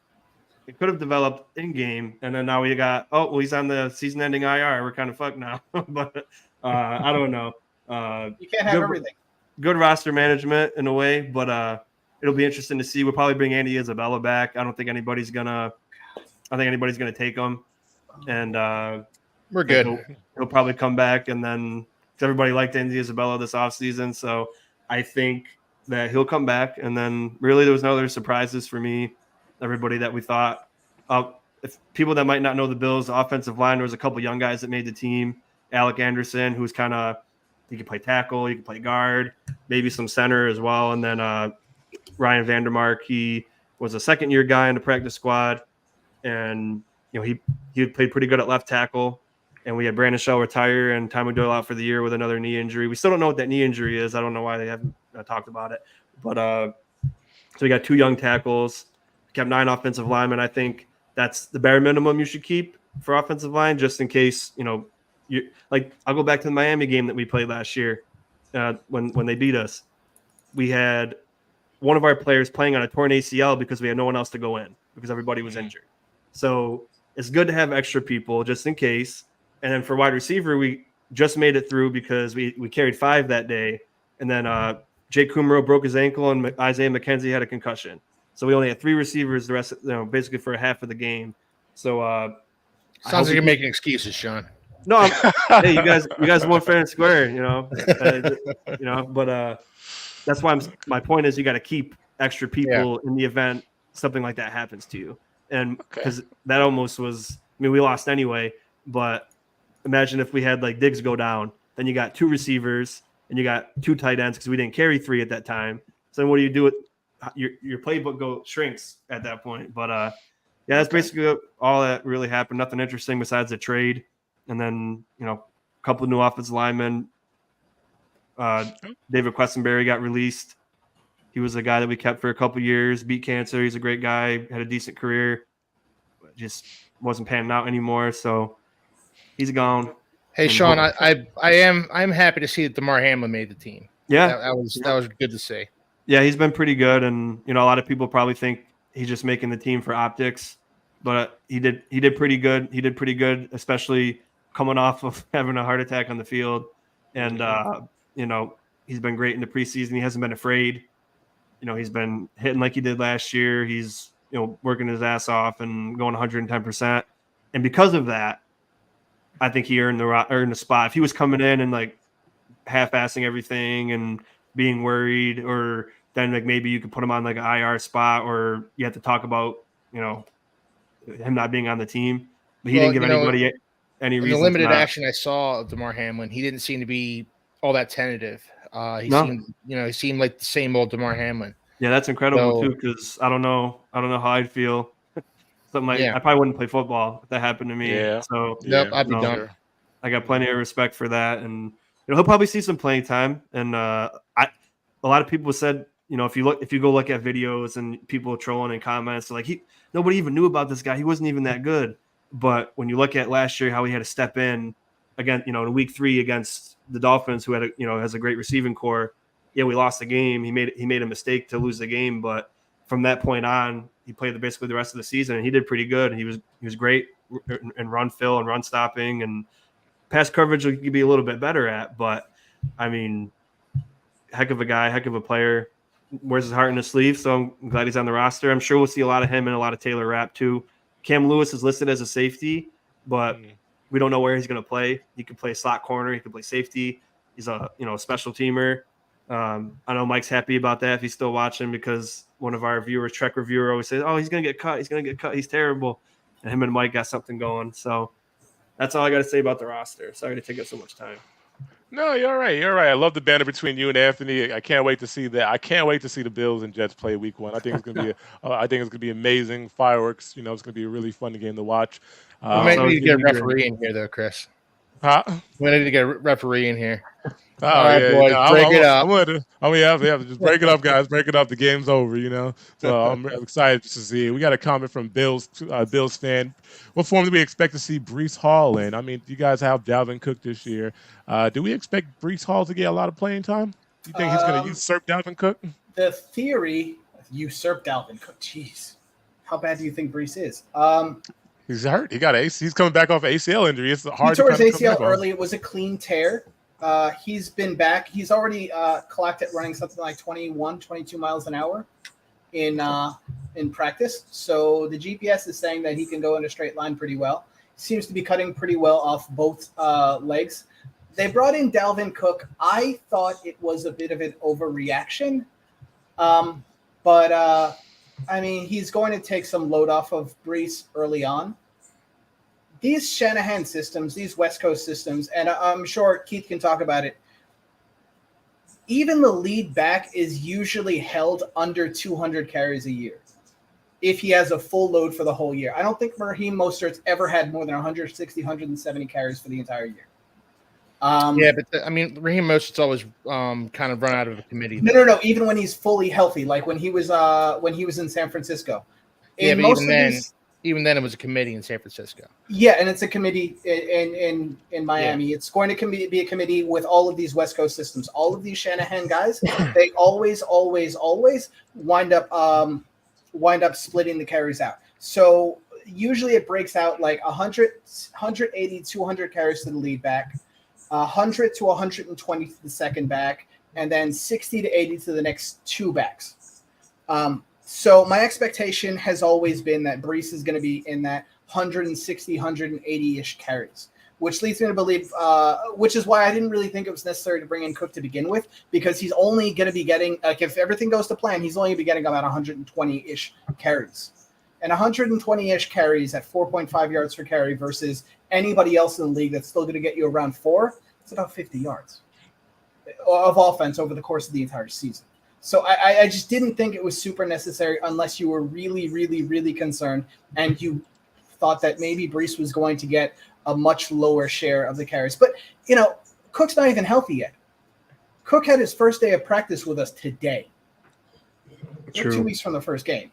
It could have developed in game, and then now we got he's on the season-ending IR. We're kind of fucked now, but I don't know. You can't have everything. Good roster management in a way, but it'll be interesting to see. We'll probably bring Andy Isabella back. I don't think anybody's gonna take him, and we're good. He'll probably come back, and then everybody liked Andy Isabella this offseason, so I think that he'll come back, and then really there was no other surprises for me. Everybody that we thought, if people that might not know the Bills, the offensive line, there was a couple young guys that made the team. Alec Anderson, who's kind of He could play tackle, he could play guard, maybe some center as well. And then Ryan Vandermark, he was a second-year guy in the practice squad, and he played pretty good at left tackle. And we had Brandon Shell retire and Ty McDoyle out for the year with another knee injury. We still don't know what that knee injury is. I don't know why they haven't talked about it. But so we got 2 young tackles, kept 9 offensive linemen. I think that's the bare minimum you should keep for offensive line, just in case, I'll go back to the Miami game that we played last year when they beat us. We had one of our players playing on a torn ACL because we had no one else to go in because everybody was injured. So it's good to have extra people just in case. And then for wide receiver, we just made it through because we carried 5 that day. And then Jake Kumaro broke his ankle and Isaiah McKenzie had a concussion. So we only had 3 receivers the rest, basically for half of the game. So sounds like you're making excuses, Sean. No, hey, you guys won fair and square, But that's why my point is you got to keep extra people in the event something like that happens to you, and because that almost was. I mean, we lost anyway, but imagine if we had like Diggs go down, then you got 2 receivers and you got 2 tight ends because we didn't carry 3 at that time. So then what do you do with your playbook shrinks at that point? But that's basically all that really happened. Nothing interesting besides the trade. And then, a couple of new offensive linemen. David Questenberry got released. He was a guy that we kept for a couple of years, beat cancer. He's a great guy, had a decent career, but just wasn't panning out anymore. So he's gone. Hey, Sean, I'm happy to see that DeMar Hamlin made the team. Yeah, that was good to see. Yeah, he's been pretty good, and a lot of people probably think he's just making the team for optics, but he did pretty good. He did pretty good, especially coming off of having a heart attack on the field. And, he's been great in the preseason. He hasn't been afraid. He's been hitting like he did last year. He's, working his ass off and going 110%. And because of that, I think he earned the spot. If he was coming in and like half-assing everything and being worried, or then like maybe you could put him on like an IR spot, or you have to talk about, him not being on the team. But he didn't give anybody any reason. In the limited action I saw of DeMar Hamlin, he didn't seem to be all that tentative. He seemed like the same old DeMar Hamlin. Yeah, that's incredible too, because I don't know how I'd feel. Something like I probably wouldn't play football if that happened to me. Yeah. So I'd be done. I got plenty of respect for that, and he'll probably see some playing time. And a lot of people said, if you go look at videos and people trolling in comments, like nobody even knew about this guy. He wasn't even that good. But when you look at last year, how he had to step in again, in week 3 against the Dolphins, who had has a great receiving core. Yeah, we lost the game. He made a mistake to lose the game, but from that point on, he played basically the rest of the season, and he did pretty good. He was great in run fill and run stopping, and pass coverage he could be a little bit better at. But I mean, heck of a guy, heck of a player. Wears his heart in his sleeve, so I'm glad he's on the roster. I'm sure we'll see a lot of him and a lot of Taylor Rapp too. Cam Lewis is listed as a safety, but we don't know where he's going to play. He could play slot corner. He could play safety. He's a special teamer. I know Mike's happy about that if he's still watching, because one of our viewers, Trek Reviewer, always says, "Oh, he's going to get cut. He's going to get cut. He's terrible." And him and Mike got something going. So that's all I got to say about the roster. Sorry to take up so much time. No, you're all right. I love the banner between you and Anthony. I can't wait to see that. I can't wait to see the Bills and Jets play Week 1. I think it's going to be amazing fireworks. It's going to be a really fun game to watch. We might need to get a referee in here, though, Chris. Huh? We need to get a referee in here. Oh, all right, boys, break it up. Just break it up, guys. Break it up. The game's over, So I'm excited to see. We got a comment from Bills fan. What form do we expect to see Breece Hall in? I mean, you guys have Dalvin Cook this year. Do we expect Breece Hall to get a lot of playing time? Do you think he's going to usurp Dalvin Cook? The theory, usurp Dalvin Cook. Jeez. How bad do you think Breece is? He's hurt. He's coming back off ACL injury. It's hard. He tore his ACL early. It was a clean tear. He's been back. He's already clocked at running something like 21, 22 miles an hour in practice. So the GPS is saying that he can go in a straight line pretty well. Seems to be cutting pretty well off both legs. They brought in Dalvin Cook. I thought it was a bit of an overreaction. But I mean, he's going to take some load off of Breece early on. These Shanahan systems, these West Coast systems, and I'm sure Keith can talk about it. even the lead back is usually held under 200 carries a year if he has a full load for the whole year. I don't think Raheem Mostert's ever had more than 160, 170 carries for the entire year. Yeah, but Raheem Mostert's always kind of run out of a committee. No. Even when he's fully healthy, like when he was in San Francisco. Yeah, but even then, it was a committee in San Francisco. Yeah, and it's a committee in Miami. Yeah. It's going to be a committee with all of these West Coast systems. All of these Shanahan guys, they always wind up splitting the carries out. So usually it breaks out like 100, 180, 200 carries to the lead back, 100 to 120 to the second back, and then 60 to 80 to the next two backs. So my expectation has always been that Brees is going to be in that 160, 180-ish carries, which leads me to believe, which is why I didn't really think it was necessary to bring in Cook to begin with, because he's only going to be getting, like, if everything goes to plan, he's only going to be getting about 120-ish carries. And 120-ish carries at 4.5 yards per carry versus anybody else in the league that's still going to get you around 4, it's about 50 yards of offense over the course of the entire season. So I just didn't think it was super necessary unless you were really, really, really concerned and you thought that maybe Brees was going to get a much lower share of the carries. But, Cook's not even healthy yet. Cook had his first day of practice with us today. True. 2 weeks from the first game.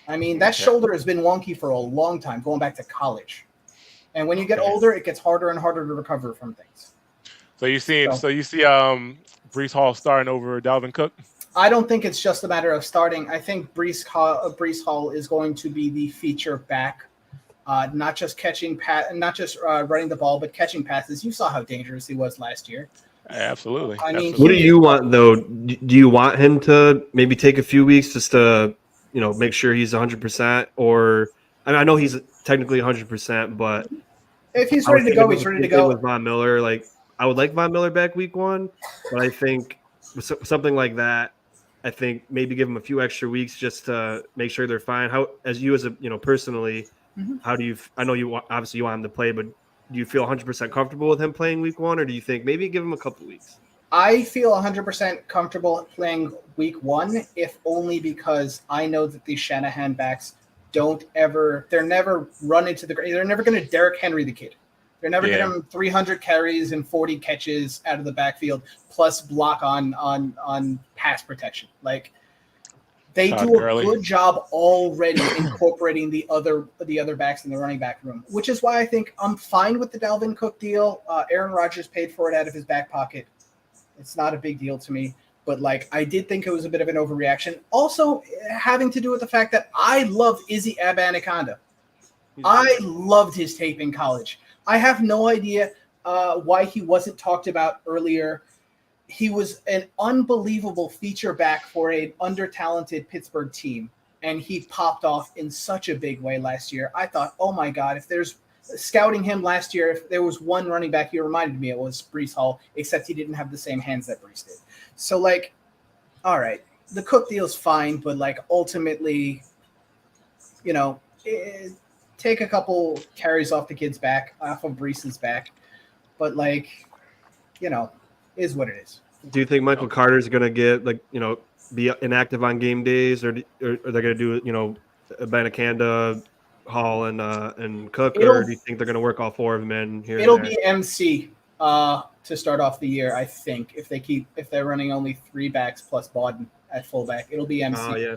I mean, that shoulder has been wonky for a long time, going back to college. And when you get older, it gets harder and harder to recover from things. So you see Brees Hall starting over Dalvin Cook? I don't think it's just a matter of starting. I think Brees Hall is going to be the feature back, not just running the ball, but catching passes. You saw how dangerous he was last year. Absolutely. I mean, what do you want though? Do you want him to maybe take a few weeks just to, make sure he's 100%? Or I know he's technically 100%, but if he's ready to go, he's ready to go. With Von Miller, like I would like Von Miller back week 1, but I think with something like that, I think maybe give them a few extra weeks just to make sure they're fine. How, as a personally, how do you? I know you obviously you want him to play, but do you feel 100% comfortable with him playing week 1, or do you think maybe give him a couple weeks? I feel 100% comfortable playing week 1, if only because I know that these Shanahan backs they're never run into the ground. They're never going to Derrick Henry the kid. They're never getting him 300 carries and 40 catches out of the backfield, plus block on pass protection. Like, they do a good job already incorporating the other backs in the running back room, which is why I think I'm fine with the Dalvin Cook deal. Aaron Rodgers paid for it out of his back pocket. It's not a big deal to me, but I did think it was a bit of an overreaction. Also, having to do with the fact that I love Izzy Abanikanda. I loved his tape in college. I have no idea why he wasn't talked about earlier. He was an unbelievable feature back for an under-talented Pittsburgh team, and he popped off in such a big way last year. I thought, oh my God, if there's scouting him last year, if there was one running back he reminded me, it was Brees Hall, except he didn't have the same hands that Brees did. So, all right, the Cook deal's fine, but ultimately, take a couple carries off the kid's back, off of Brees's back, but is what it is. Do you think Michael Carter's going to get be inactive on game days, or are they going to do Abanikanda, Hall, and Cook, or do you think they're going to work all 4 of them in here? It'll be MC to start off the year, I think. If they're running only 3 backs plus Bodden at fullback, it'll be MC. Oh yeah.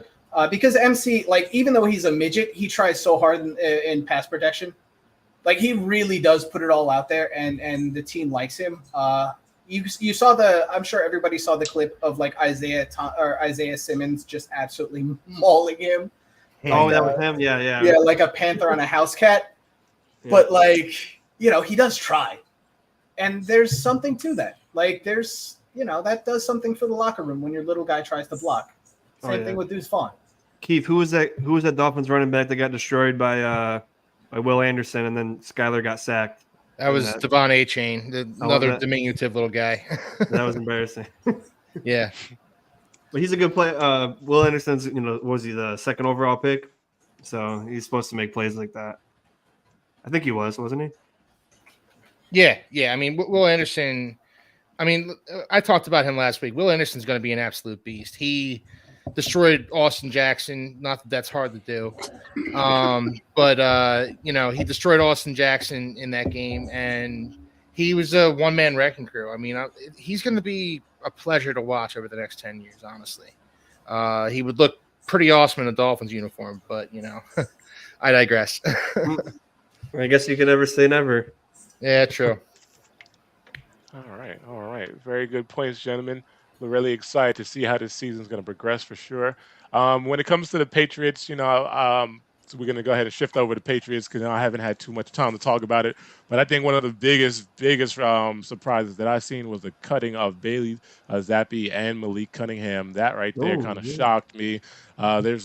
Because MC, even though he's a midget, he tries so hard in pass protection. He really does put it all out there, and the team likes him. You saw I'm sure everybody saw the clip of Isaiah Simmons just absolutely mauling him. Oh, that was him. Yeah. Yeah, like a panther on a house cat. Yeah. But he does try, and there's something to that. There's that does something for the locker room when your little guy tries to block. Same thing with Deuce Vaughn. Keith, who was that Dolphins running back that got destroyed by Will Anderson, and then Skyler got sacked? That was Devon A-Chain, another diminutive little guy. That was embarrassing. Yeah. But he's a good player. Will Anderson's, was he the 2nd overall pick? So he's supposed to make plays like that. I think he wasn't he? Yeah. I mean, Will Anderson, I mean, I talked about him last week. Will Anderson's going to be an absolute beast. He destroyed Austin Jackson. Not that that's hard to do, but he destroyed Austin Jackson in that game, and he was a one-man wrecking crew. I mean, he's going to be a pleasure to watch over the next 10 years. Honestly, he would look pretty awesome in a Dolphins uniform, but I digress. I guess you can never say never. Yeah, true. All right. Very good points, gentlemen. We're really excited to see how this season's going to progress for sure. When it comes to the Patriots, so we're going to go ahead and shift over to Patriots because I haven't had too much time to talk about it. But I think one of the biggest surprises that I've seen was the cutting of Bailey Zappi and Malik Cunningham. That right there Oh, kind of yeah. shocked me.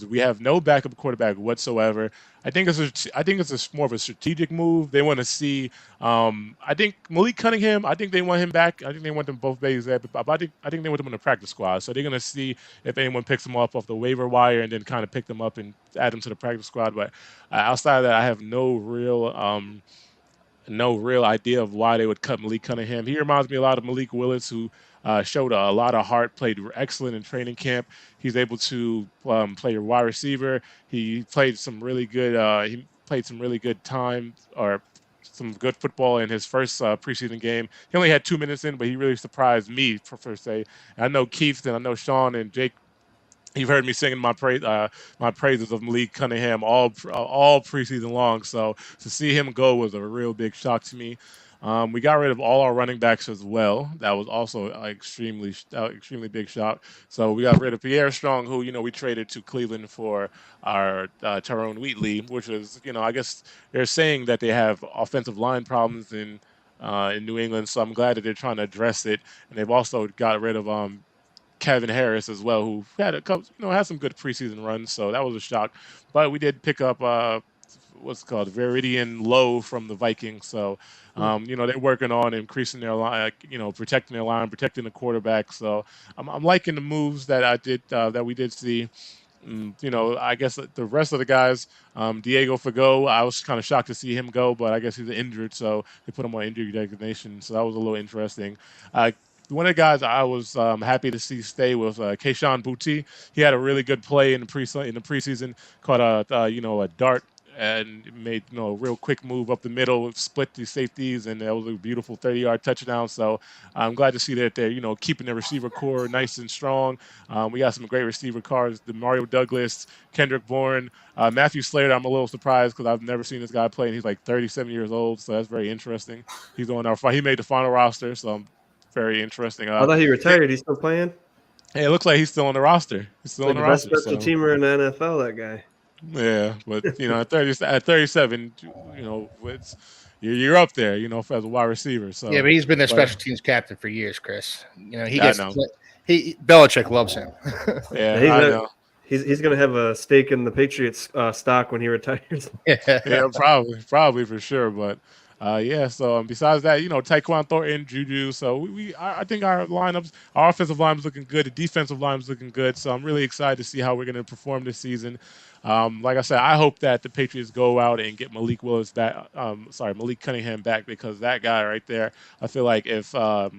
We have no backup quarterback whatsoever. I think it's more of a strategic move. They want to see. I think Malik Cunningham. I think they want him back. I think they want them both babies there. But I think they want them in the practice squad. So they're gonna see if anyone picks them up off the waiver wire and then kind of pick them up and add them to the practice squad. But outside of that, I have no real idea of why they would cut Malik Cunningham. He reminds me a lot of Malik Willis, who showed a lot of heart, played excellent in training camp. He's able to play a wide receiver. He played some really good. He played some really good time or some good football in his first preseason game. He only had 2 minutes in, but he really surprised me per se. And I know Keith and I know Sean and Jake. You've heard me singing my praises of Malik Cunningham all preseason long. So to see him go was a real big shock to me. We got rid of all our running backs as well. That was also extremely big shock. So we got rid of Pierre Strong, who we traded to Cleveland for our Tyrone Wheatley, which was I guess they're saying that they have offensive line problems in New England. So I'm glad that they're trying to address it. And they've also got rid of Kevin Harris as well, who had a couple, had some good preseason runs, so that was a shock. But we did pick up what's it called Veridian Low from the Vikings, so they're working on increasing their line, protecting their line, protecting the quarterback. So I'm liking the moves that we did see. I guess the rest of the guys, Diego Fago, I was kind of shocked to see him go, but I guess he's injured, so they put him on injury designation. So that was a little interesting. One of the guys I was happy to see stay was Keyshawn Boutte. He had a really good play in the preseason, caught a dart and made a real quick move up the middle, split the safeties, and that was a beautiful 30-yard touchdown. So I'm glad to see that they're keeping the receiver core nice and strong. We got some great receiver cars: the Mario Douglas, Kendrick Bourne, Matthew Slater. I'm a little surprised because I've never seen this guy play, and he's like 37 years old, so that's very interesting. He's on he made the final roster, so I'm very interesting. I thought he retired. He's still playing. Hey, it looks like he's still on the roster. He's still Like on the the best roster. special So teamer in the NFL. That guy. yeah, but at 37, it's you're up there, as a wide receiver. So Yeah, but he's been their but special teams captain for years, Chris. He I gets know. Belichick loves him. Yeah, He's I not- know. He's going to have a stake in the Patriots stock when he retires. Yeah, probably for sure. But yeah. So besides that, Taekwon Thornton, Juju. So I think our offensive line is looking good. The defensive line is looking good. So I'm really excited to see how we're going to perform this season. Like I said, I hope that the Patriots go out and get Malik Cunningham back, because that guy right there. I feel like if Mac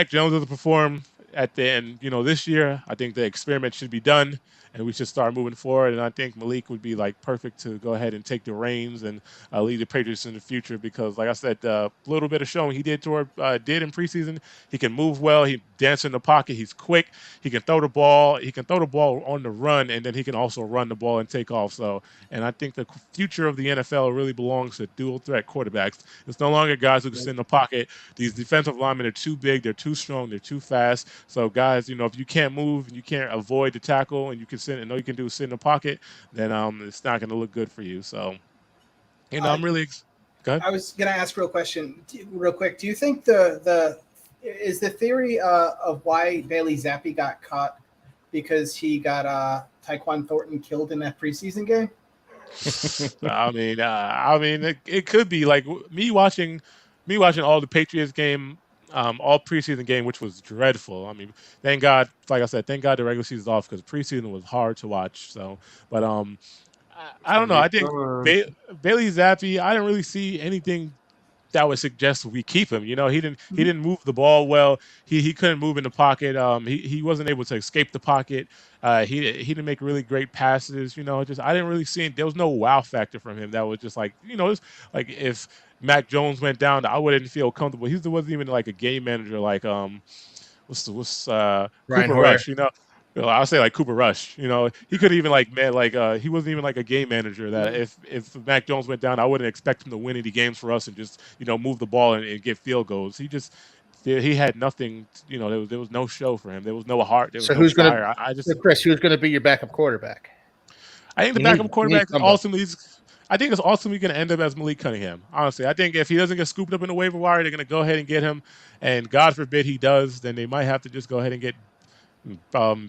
Jones doesn't perform at the end, this year, I think the experiment should be done and we should start moving forward. And I think Malik would be like perfect to go ahead and take the reins and lead the Patriots in the future, because, like I said, a little bit of showing he did in preseason. He can move well. He dances in the pocket. He's quick. He can throw the ball. He can throw the ball on the run, and then he can also run the ball and take off. So, and I think the future of the NFL really belongs to dual threat quarterbacks. It's no longer guys who can sit in the pocket. These defensive linemen are too big. They're too strong. They're too fast. So, guys, if you can't move and you can't avoid the tackle and you can sit and all you can do is sit in the pocket, then it's not going to look good for you. So, I'm really. Go ahead. I was going to ask real quick. Do you think is the theory of why Bailey Zappi got caught because he got Taekwon Thornton killed in that preseason game? I mean, it could be like me watching all the Patriots game, all preseason game, which was dreadful. I mean, thank God, like I said, thank God the regular season's off, because preseason was hard to watch. So, but I don't know. I think Bailey Zappi, I didn't really see anything that would suggest we keep him. He didn't move the ball well. He couldn't move in the pocket. He wasn't able to escape the pocket. He didn't make really great passes. Just I didn't really see it. There was no wow factor from him. That was just like it's like if Mac Jones went down, I wouldn't feel comfortable. He wasn't even like a game manager like what's Ryan Cooper Hoyer. Rush. I'll say like Cooper Rush. He could even like man like he wasn't even like a game manager that if Mac Jones went down, I wouldn't expect him to win any games for us and just move the ball and get field goals. He had nothing. There was no show for him. There was no heart. There was So no who's going fire. to, Chris, who's going to be your backup quarterback? I think the You backup need quarterback somebody. ultimately I think it's ultimately going to end up as Malik Cunningham. Honestly, I think if he doesn't get scooped up in the waiver wire, they're going to go ahead and get him. And God forbid he does, then they might have to just go ahead and get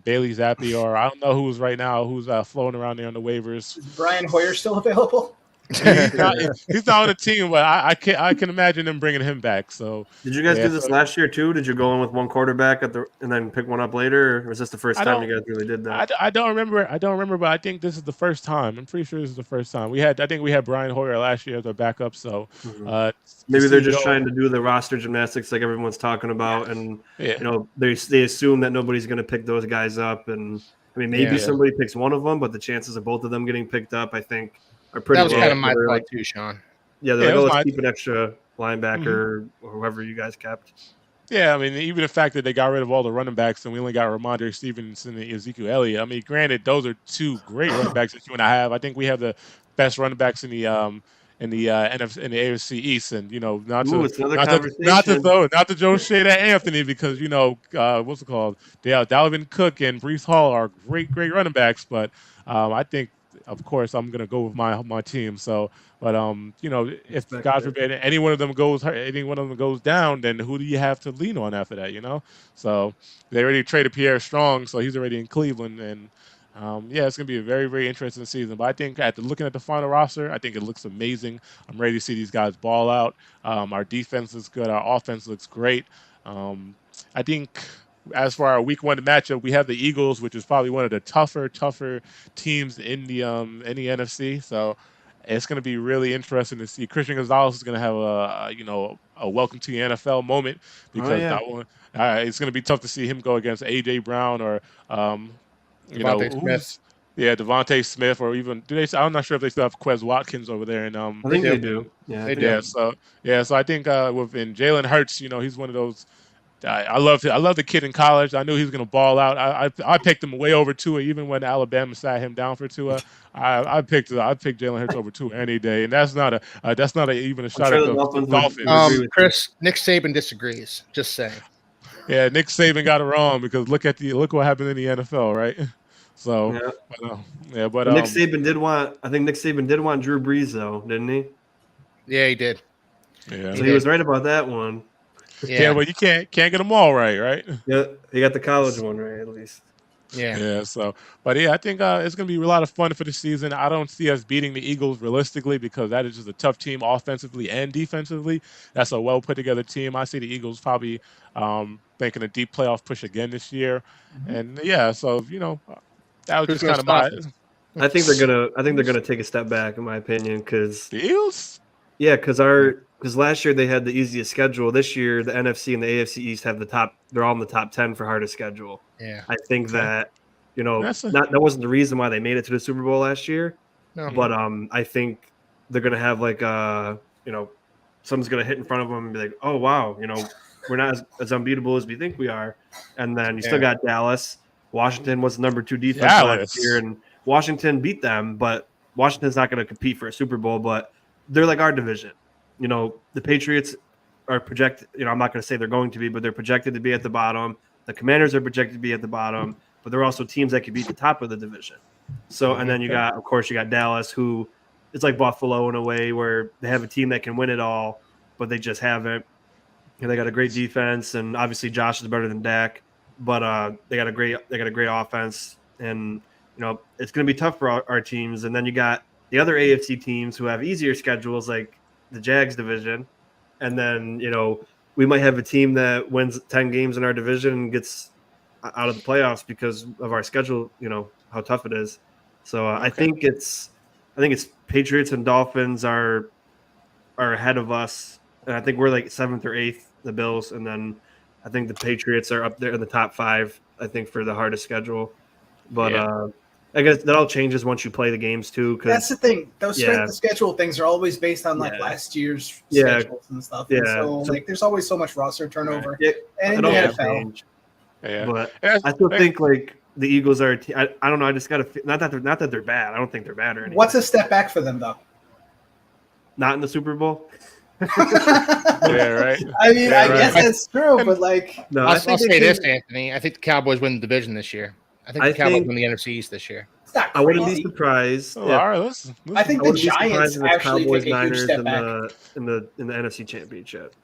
Bailey Zappi, or I don't know who's right now who's floating around there on the waivers. Is Brian Hoyer still available? He's not. He's not on the team, but I can imagine them bringing him back. So Did you guys yeah, do this last year too? Did you go in with one quarterback and then pick one up later, or was this the first I time don't- you guys really did that? I don't remember, but I think this is the first time. I'm pretty sure this is the first time. I think we had Brian Hoyer last year as our backup. So Mhm. to Maybe they're see just Joe- trying to do the roster gymnastics like everyone's talking about, and Yeah. they assume that nobody's going to pick those guys up, and I mean maybe Yeah. somebody picks one of them, but the chances of both of them getting picked up, I think, are pretty That was low. kind of my They're thought like, too, Sean. yeah, they're Yeah, like, it oh, was let's my- keep an extra linebacker or whoever you guys kept. Yeah, I mean, even the fact that they got rid of all the running backs and we only got Ramondre Stevenson and Ezekiel Elliott. I mean, granted, those are two great running backs that you and I have. I think we have the best running backs in the NFC, in the AFC East, and not Ooh, to it's another not to conversation. throw shade at Anthony because what's it called? Dalvin Cook and Brees Hall are great running backs, but I think. Of course, I'm gonna go with my team. So, but if Respect God it. forbid any one of them goes down, then who do you have to lean on after that? So they already traded Pierre Strong, so he's already in Cleveland, and yeah, it's gonna be a very very interesting season. But I think looking at the final roster, I think it looks amazing. I'm ready to see these guys ball out. Our defense looks good. Our offense looks great. I think. As for our week 1 matchup, we have the Eagles, which is probably one of the tougher teams in the NFC. So it's going to be really interesting to see. Christian Gonzalez is going to have a welcome to the NFL moment Oh because yeah, it's going to be tough to see him go against AJ Brown or Devontae Smith. Devontae Smith, or even I'm not sure if they still have Quez Watkins over there and I think they do. Yeah, They I do. think- so I think within Jalen Hurts, he's one of those. I love the kid in college. I knew he was going to ball out. I picked him way over Tua, even when Alabama sat him down for Tua. I picked Jalen Hurts over Tua any day, and that's not even a I'm shot sure at the the Dolphins Dolphins. would agree with Chris, Nick Saban disagrees. Just saying. Yeah, Nick Saban got it wrong because look what happened in the NFL, right? So, you. Yeah. but Nick Saban did want. I think Nick Saban did want Drew Brees though, didn't he? Yeah, he did. yeah, So he was right about that one. yeah, but you can't get them all right? Yeah, he got the college one right at least. Yeah. Yeah, so, but yeah, I think it's going to be a lot of fun for the season. I don't see us beating the Eagles realistically because that is just a tough team offensively and defensively. That's a well put together team. I see the Eagles probably making a deep playoff push again this year, and yeah, so that was Who's just going kind to of my stop us? I think they're gonna take a step back in my opinion because the Eagles. yeah, because last year they had the easiest schedule. This year the NFC and the AFC East have the top. They're all in the top 10 for hardest schedule. Yeah. I think Okay. that That's that wasn't the reason why they made it to the Super Bowl last year, No. but I think they're gonna have like someone's gonna hit in front of them and be like, oh wow, we're not as unbeatable as we think we are, and then you still got Dallas. Washington was the number 2 defense last year, and Washington beat them, but Washington's not going to compete for a Super Bowl. But they're like our division. The Patriots are projected. I'm not going to say they're going to be, but they're projected to be at the bottom. The Commanders are projected to be at the bottom, but they're also teams that could beat the top of the division. So, and then you got Dallas, who is like Buffalo in a way where they have a team that can win it all, but they just haven't. And they got a great defense, and obviously Josh is better than Dak, but they got a great offense, and it's going to be tough for our teams. And then you got the other AFC teams who have easier schedules, like the Jags division, and then we might have a team that wins 10 games in our division and gets out of the playoffs because of our schedule. How tough it is. So I think it's Patriots and Dolphins are ahead of us and I think we're like 7th or 8th, the Bills, and then I think the Patriots are up there in the top 5. I think for the hardest schedule, but Yeah. I guess that all changes once you play the games too. That's the Because thing. Those strength of schedule things are always based on like yeah, last year's yeah, schedules and stuff. And yeah. so So like there's always so much roster turnover. it, And in it the all Yeah. can NFL, change. Yeah. But Yeah, I still I- think like the Eagles are. I don't know. I just got to not that they're bad. I don't think they're bad or anything. what's a step back for them though? Not in the Super Bowl. yeah, right. I mean, Yeah, I right. guess that's true, but like, No, I'll they say this, can- Anthony. I think the Cowboys win the division this year. I think the I Cowboys think- win the NFC East this year. it's not I wouldn't be crazy. surprised. Oh, if, all right, let's I think I the wouldn't be surprised Giants if it's actually Cowboys take a huge Niners step in back. the NFC Championship.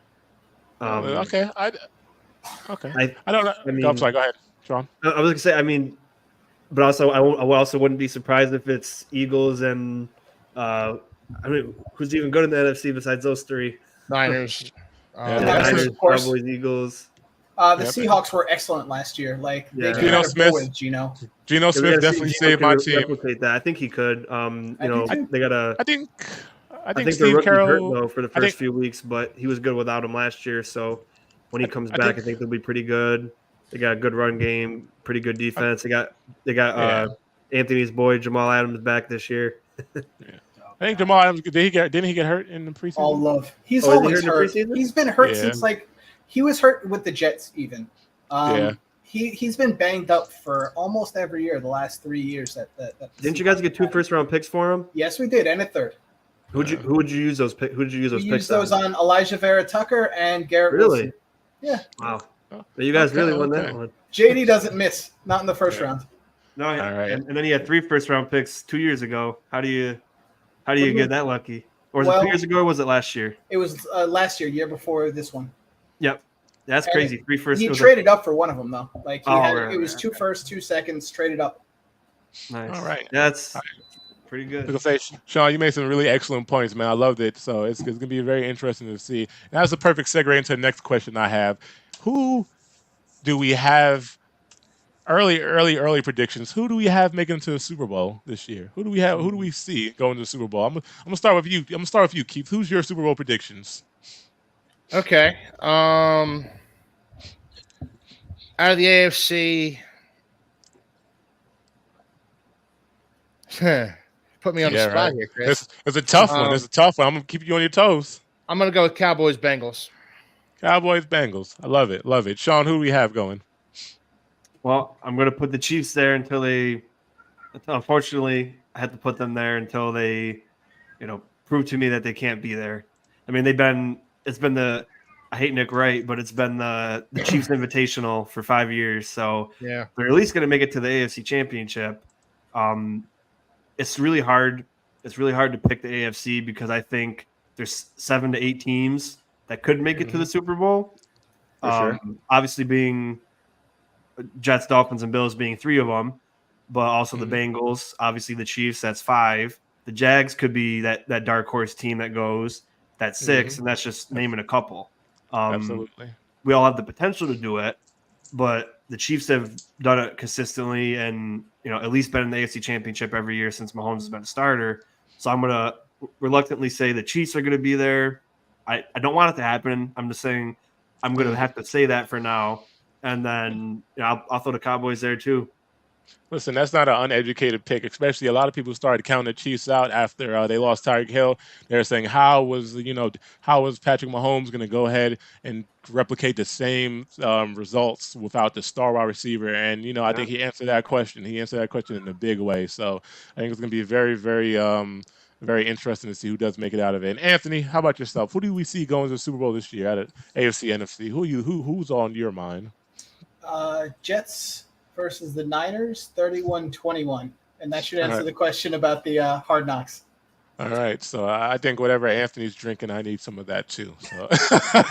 okay. Okay. I I don't know. I mean- I'm sorry. Go ahead, Sean. I was gonna say. I mean, but also I also wouldn't be surprised if it's Eagles and I mean, who's even good in the NFC besides those three? Niners. Yeah, The Niners, Niners, of course. Cowboys, Eagles. The Yep. Seahawks were excellent last year. Like they Yeah. could Geno kind of Smith. go with Geno. Geno Yeah, we Smith gotta see definitely if saved Geno my can team. replicate that. I think he could. I do too. They got a. I think I think the Steve rookie's hurt Carroll. though for the I think- first few weeks, but he was good without him last year. So when he comes I back, think- I think they'll be pretty good. They got a good run game, pretty good defense. They got Yeah. Anthony's boy Jamal Adams back this year. I think Jamal Adams didn't he get hurt in the preseason? All love. He's Oh, is he always hurt in the hurt. preseason? He's been hurt Yeah. since like he was hurt with the Jets even. Yeah. He's been banged up for almost every year the last 3 years. That Didn't you guys get 2 first-round picks for him? Yes, we did, and a third. Who would you use those? Who did you use We those used picks those on? on Elijah Vera Tucker and Garrett Really? Wilson. Yeah. Wow. Oh, You guys okay, really won okay. that one. JD doesn't miss, not in the first Yeah. round. No, All right. and then he had 3 first-round picks 2 years ago. How do you get that lucky? Or was it Well- 2 years ago? Or was it last year? It was last year before this one. Yep, that's And crazy. 3 first. He it was traded up for one of them though. Like Oh, it right, was right. 2 firsts, 2 seconds, traded up. nice. All right. That's All pretty I was good. gonna say, Sean, you made some really excellent points, man. I loved it. So it's gonna be very interesting to see. And that's a perfect segue into the next question I have. Who do we have early predictions? Who do we have making it to the Super Bowl this year? Who do we have? Who do we see going to the Super Bowl? I'm gonna start with you. I'm gonna start with you, Keith. Who's your Super Bowl predictions? Okay. Out of the AFC. Put me on the Yeah, spot right. here, Chris. It's a tough one. It's a tough one. I'm gonna keep you on your toes. I'm gonna go with Cowboys Bengals. Cowboys, Bengals. I love it. Love it. Sean, who do we have going? Well, I'm going to put the Chiefs there until they. Unfortunately, I had to put them there until they, prove to me that they can't be there. I mean, it's been the. I hate Nick Wright, but it's been the Chiefs Invitational for 5 years, so Yeah. they're at least going to make it to the AFC Championship. It's really hard. It's really hard to pick the AFC because I think there's 7 to 8 teams that could make it to the Super Bowl. For sure. Obviously, being Jets, Dolphins, and Bills being 3 of them, but also the Bengals, obviously the Chiefs. That's 5. The Jags could be that dark horse team that goes. That's 6, and that's just naming a couple. Absolutely. We all have the potential to do it, but the Chiefs have done it consistently and at least been in the AFC Championship every year since Mahomes has been a starter. So I'm gonna reluctantly say the Chiefs are gonna be there. I don't want it to happen. I'm just saying I'm gonna have to say that for now, and then I'll throw the Cowboys there too. Listen, that's not an uneducated pick, especially a lot of people started counting the Chiefs out after they lost Tyreek Hill. They're saying, how was Patrick Mahomes going to go ahead and replicate the same results without the star wide receiver? And, I think he answered that question. He answered that question in a big way. So I think it's going to be very, very, very interesting to see who does make it out of it. And Anthony, how about yourself? Who do we see going to the Super Bowl this year out of AFC, NFC? Who's on your mind? Jets versus the Niners, 31-21. And that should answer right. the question about the Hard Knocks. All right, so I think whatever Anthony's drinking, I need some of that too. So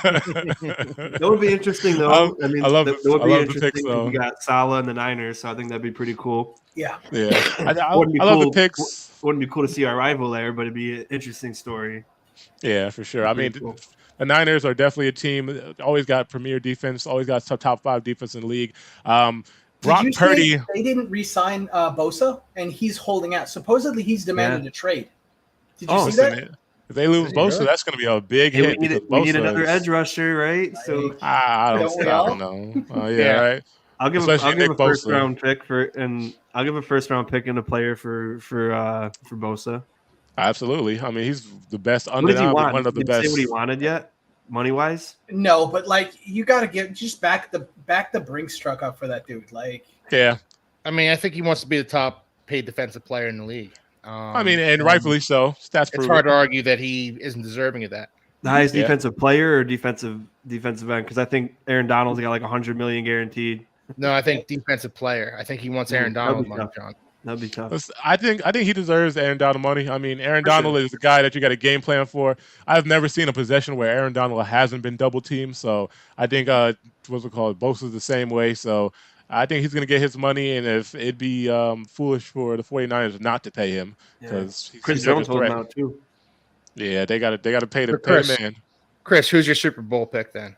That would be interesting, though. I mean, I love that the- would I be love the interesting picks, if though. you got Salah and the Niners. So I think that'd be pretty cool. Yeah. yeah, I Wouldn't be love the cool- picks. Wouldn't be cool to see our rival there, but it'd be an interesting story. Yeah, for sure. I mean, Pretty cool. the Niners are definitely a team that always got premier defense, always got top 5 defense in the league. Brock Did you Purdy. say they didn't re-sign Bosa, and he's holding out? Supposedly, he's demanded a trade. Did you see that? Listen, If they lose Is he Bosa, really? that's going to be a big Hey, hit because we need Bosa another edge is. rusher, right? So Don't we I all? don't know. Yeah, Yeah. right. I'll Especially give Nick a first Bosa. round pick I'll give a first round pick and a player for Bosa. Absolutely. I mean, he's the best What does he undeniably want? one of the Did he say what he best. wanted yet? Money wise? No, but like you got to just back the Brinks truck up for that dude. Like Yeah. I mean, I think he wants to be the top paid defensive player in the league. I mean, and And rightfully so. Stats it's prove it. hard to argue that he isn't deserving of that. The highest Yeah. defensive player or defensive end? Because I think Aaron Donald's got like 100 million guaranteed. No, I think defensive player. I think he wants Aaron That'd Donald be money, tough. John. That'd be tough. I think he deserves Aaron Donald money. I mean, Aaron For sure. Donald is the guy that you got a game plan for. I've never seen a possession where Aaron Donald hasn't been double teamed. So I think what's it called? Bosa's the same way. So I think he's going to get his money, and if it'd be foolish for the 49ers not to pay him Yeah. because Chris he's such a Jones holding threat. out too. Yeah, they got to pay But the Chris, man. Chris, who's your Super Bowl pick then?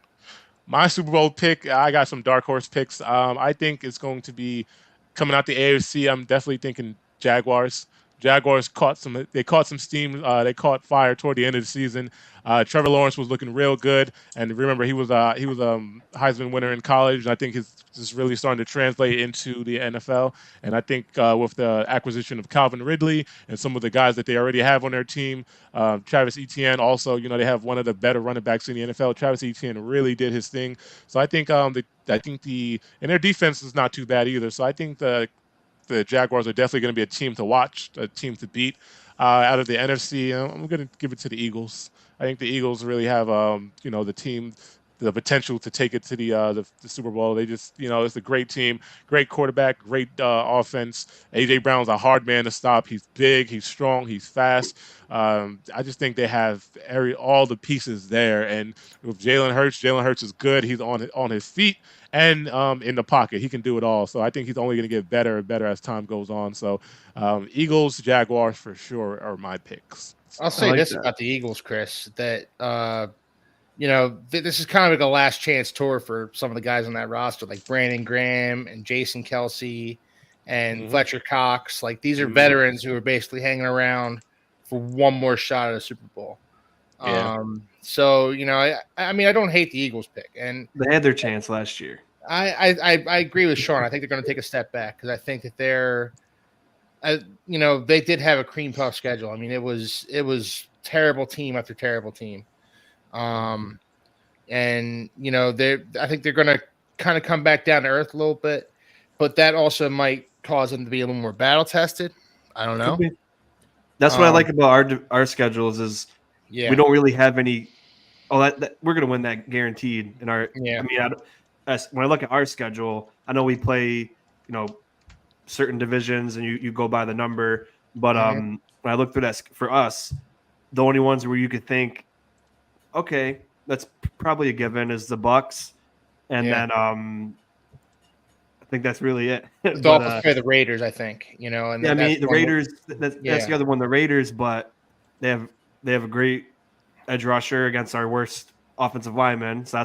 My Super Bowl pick, I got some dark horse picks. I think it's going to be coming out the AFC. I'm definitely thinking Jaguars. Jaguars they caught some steam. They caught fire toward the end of the season. Trevor Lawrence was looking real good, and remember he was Heisman winner in college. And I think it's just really starting to translate into the NFL. And I think with the acquisition of Calvin Ridley and some of the guys that they already have on their team, Travis Etienne also, they have one of the better running backs in the NFL. Travis Etienne really did his thing. So I think and their defense is not too bad either. So I think the Jaguars are definitely going to be a team to watch, a team to beat. Out of the NFC, I'm going to give it to the Eagles. I think the Eagles really have, the team, the potential to take it to the Super Bowl. They just, it's a great team, great quarterback, great offense. AJ Brown's a hard man to stop. He's big, he's strong, he's fast. I just think they have all the pieces there. And with Jalen Hurts is good. He's on his feet and in the pocket. He can do it all. So I think he's only going to get better and better as time goes on. So Eagles, Jaguars for sure are my picks. I'll say like this that. about the Eagles, Chris, that this is kind of like a last chance tour for some of the guys on that roster, like Brandon Graham and Jason Kelsey and Mhm. Fletcher Cox. Like these are Mhm. veterans who are basically hanging around for one more shot at a Super Bowl. Yeah. So I mean, I don't hate the Eagles pick, and They had their chance last year. I agree with Sean. I think they're going to take a step back because I think that they did have a cream puff schedule. I mean, it was terrible team after terrible team. I think they're going to kind of come back down to earth a little bit, but that also might cause them to be a little more battle tested. I don't know. That's what I like about our schedules is Yeah, we don't really have any. Oh, that we're going to win that guaranteed in our. Yeah. I mean, when I look at our schedule, I know we play, certain divisions and you go by the number. But when I look through that for us, the only ones where you could think, okay, that's probably a given is the Bucks, and then I think that's really it. the Dolphins play the Raiders, I think. And I mean the Raiders. That's the other one, the Raiders, but they have a great edge rusher against our worst offensive lineman. So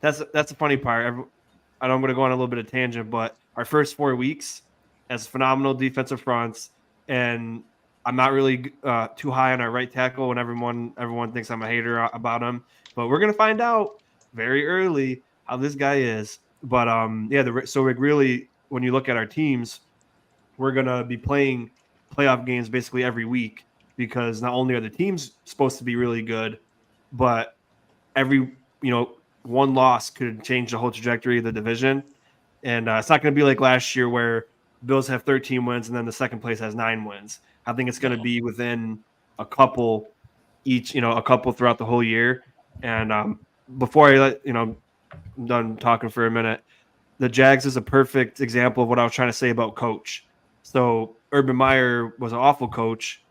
that's the funny part. I know I'm going to go on a little bit of tangent, but our first 4 weeks as phenomenal defensive fronts, and I'm not really too high on our right tackle when everyone thinks I'm a hater about him. But we're going to find out very early how this guy is. But so really, when you look at our teams, we're going to be playing playoff games basically every week because not only are the teams supposed to be really good, but every one loss could change the whole trajectory of the division. And it's not going to be like last year where Bills have 13 wins and then the second place has 9 wins. I think it's going to be within a couple each, a couple throughout the whole year. And before I'm done talking for a minute, the Jags is a perfect example of what I was trying to say about coach. So Urban Meyer was an awful coach.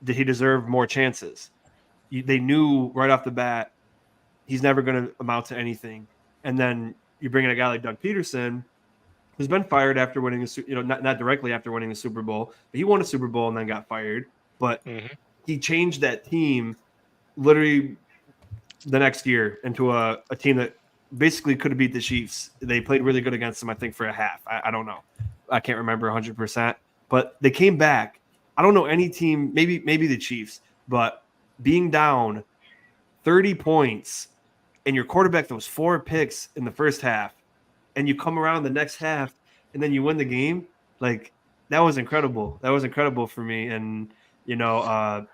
Did he deserve more chances? They knew right off the bat he's never going to amount to anything. And then you bring in a guy like Doug Peterson, who's been fired after winning not directly after winning the Super Bowl, but he won a Super Bowl and then got fired. But he changed that team literally the next year into a team that basically could have beat the Chiefs. They played really good against them, I think, for a half. I don't know. I can't remember 100%. But they came back. I don't know any team, maybe the Chiefs, but being down 30 points and your quarterback throws 4 picks in the first half and you come around the next half and then you win the game, like that was incredible. That was incredible for me. And, I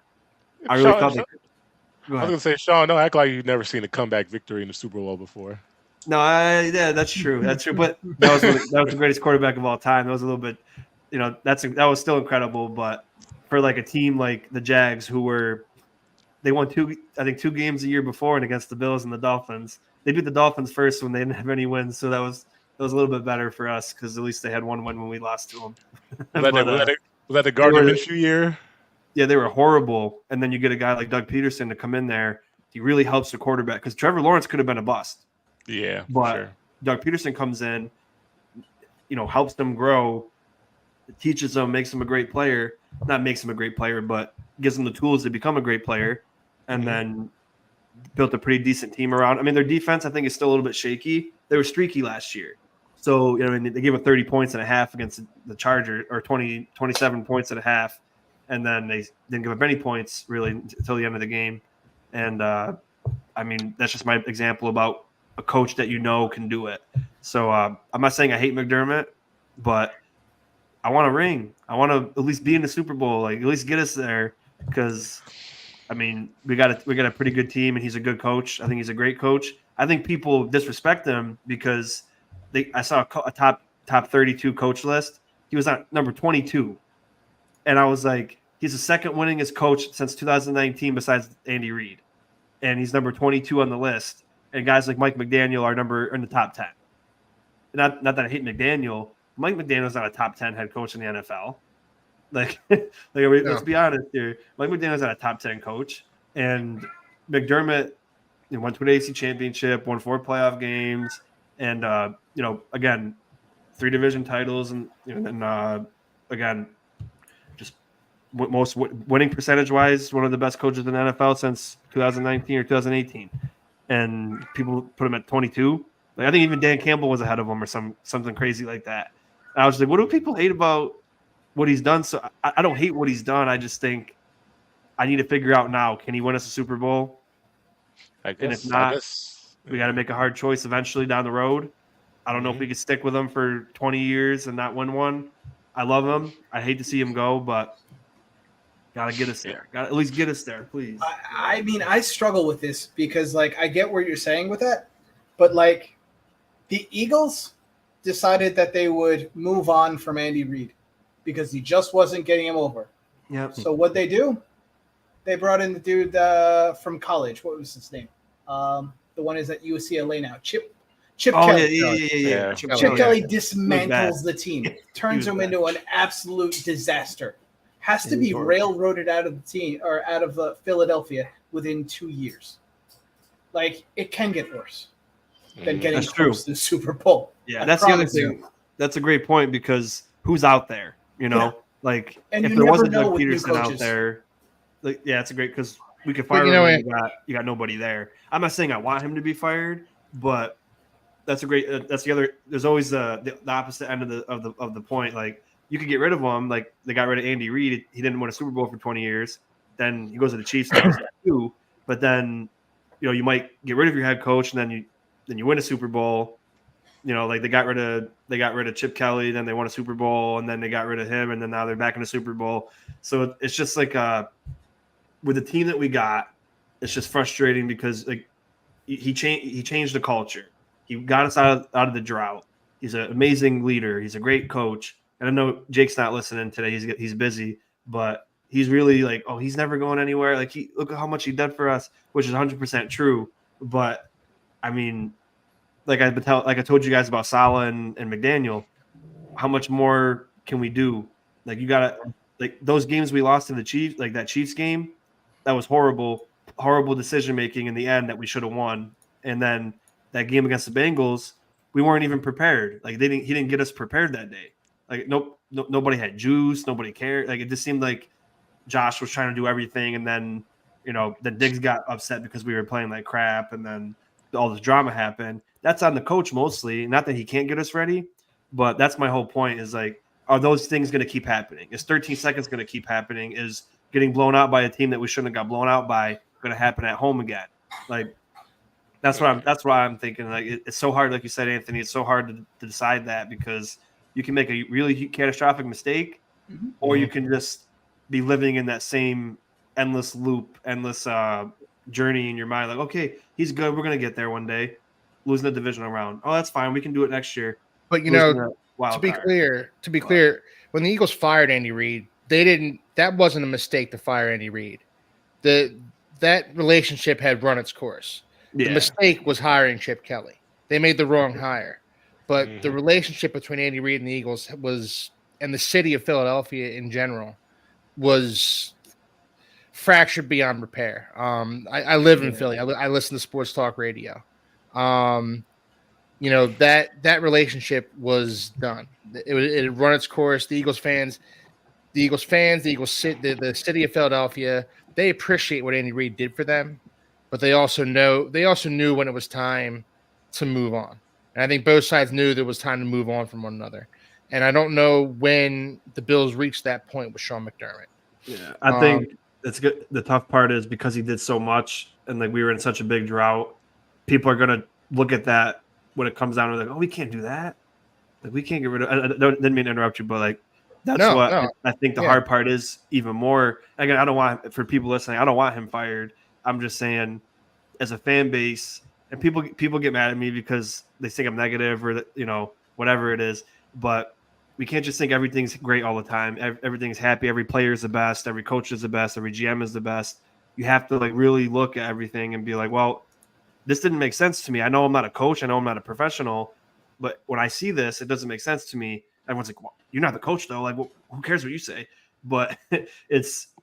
really Sean, thought they go I was ahead. gonna say, Sean, don't act like you've never seen a comeback victory in the Super Bowl before. No, yeah, that's true. That's true. But that was the greatest quarterback of all time. That was a little bit, that was still incredible. But for like a team like the Jags, they won two games a year before, and against the Bills and the Dolphins, they beat the Dolphins first when they didn't have any wins. So that was a little bit better for us because at least they had one win when we lost to them. Was that But the they Gardner were Minshew year? yeah, they were horrible. And then you get a guy like Doug Peterson to come in there. He really helps the quarterback because Trevor Lawrence could have been a bust. Yeah, for But sure. Doug Peterson comes in, helps them grow, teaches them, makes them a great player. Not makes them a great player, but gives them the tools to become a great player. And then built a pretty decent team around. I mean, their defense, I think, is still a little bit shaky. They were streaky last year. So, they gave up 30 points and a half against the Chargers, or 27 points and a half. And then they didn't give up any points really until the end of the game. And, I mean, that's just my example about a coach that can do it. So I'm not saying I hate McDermott, but I want a ring. I want to at least be in the Super Bowl, like at least get us there, because I mean we got a pretty good team and he's a good coach. I think he's a great coach. I think people disrespect him because I saw a top 32 coach list. He was on number 22, and I was like, he's the second winningest coach since 2019 besides Andy Reid, and he's number 22 on the list. And guys like Mike McDaniel are in the top 10. Not that I hate McDaniel. Mike McDaniel's not a top 10 head coach in the NFL. Let's be honest here. Mike McDaniel's not a top 10 coach. And McDermott went to an AFC championship, won 4 playoff games, and again, 3 division titles, and again, just most winning percentage wise, one of the best coaches in the NFL since 2019 or 2018. And people put him at 22. Like, I think even Dan Campbell was ahead of him or something crazy like that. And I was like, what do people hate about what he's done? So I don't hate what he's done. I just think I need to figure out now, can he win us a Super Bowl? I guess, and if not, we got to yeah. make a hard choice eventually down the road. I don't know if we could stick with him for 20 years and not win one. I love him. I hate to see him go, but got to get us there. Got to at least get us there, please. I mean, I struggle with this because, like, I get what you're saying with that, but, like, the Eagles decided that they would move on from Andy Reid because he just wasn't getting him over. Yep. So what they do? They brought in the dude from college. What was his name? The one is at UCLA now. Chip Kelly. Yeah. Chip Kelly dismantles the team, turns him into an absolute disaster. Has to be railroaded out of the team or out of Philadelphia within 2 years. Like, it can get worse than getting close to the Super Bowl. Yeah, that's the other thing. That's a great point because who's out there? Like, and if there wasn't Doug Peterson out there, like, yeah, it's a great because we could fire him. You got nobody there. I'm not saying I want him to be fired, but that's a great. That's the other. There's always the opposite end of the point. Like, you could get rid of him. Like, they got rid of Andy Reid. He didn't win a Super Bowl for 20 years. Then he goes to the Chiefs too. But then, you might get rid of your head coach, and then you win a Super Bowl. Like they got rid of Chip Kelly, then they won a Super Bowl, and then they got rid of him, and then now they're back in the Super Bowl. So it's just like with the team that we got, it's just frustrating because like he changed the culture. He got us out of the drought. He's an amazing leader. He's a great coach. And I know Jake's not listening today. He's busy, but he's really like, oh, he's never going anywhere. Like, look at how much he did for us, which is 100% true. But I mean, like I told you guys about Saleh and McDaniel, how much more can we do? Like, you gotta, like, those games we lost to the Chiefs, like that Chiefs game, that was horrible decision making in the end that we should have won. And then that game against the Bengals, we weren't even prepared. Like, he didn't get us prepared that day. Like, nobody had juice, nobody cared. Like, it just seemed like Josh was trying to do everything, and then then Diggs got upset because we were playing like crap, and then all this drama happened. That's on the coach mostly. Not that he can't get us ready, but that's my whole point is, like, are those things going to keep happening? Is 13 seconds going to keep happening? Is getting blown out by a team that we shouldn't have got blown out by going to happen at home again. Like that's why I'm thinking. Like it's so hard, like you said, Anthony. It's so hard to decide that because you can make a really catastrophic mistake, or you can just be living in that same endless loop, endless journey in your mind. Like, okay, he's good. We're gonna get there one day. Losing the divisional round. Oh, that's fine. We can do it next year. But to be clear, when the Eagles fired Andy Reid, that wasn't a mistake to fire Andy Reid. That relationship had run its course. Yeah. The mistake was hiring Chip Kelly. They made the wrong hire. But the relationship between Andy Reid and the Eagles and the city of Philadelphia in general was fractured beyond repair. I live in Philly. I listen to sports talk radio. That relationship was done. It had run its course. The Eagles fans, the city of Philadelphia, they appreciate what Andy Reid did for them, but they also knew when it was time to move on. And I think both sides knew there was time to move on from one another. And I don't know when the Bills reached that point with Sean McDermott. Yeah, I think that's good. The tough part is because he did so much and like we were in such a big drought, people are gonna look at that when it comes down to like, oh, we can't do that. Like we can't get rid of. I didn't mean to interrupt you, but like that's I think the hard part is even more. Again, I don't want for people listening. I don't want him fired. I'm just saying, as a fan base, and people get mad at me because they think I'm negative or whatever it is. But we can't just think everything's great all the time. Everything's happy. Every player is the best. Every coach is the best. Every GM is the best. You have to like really look at everything and be like, well, this didn't make sense to me. I know I'm not a coach. I know I'm not a professional. But when I see this, it doesn't make sense to me. Everyone's like, well, you're not the coach, though. Like, well, who cares what you say? But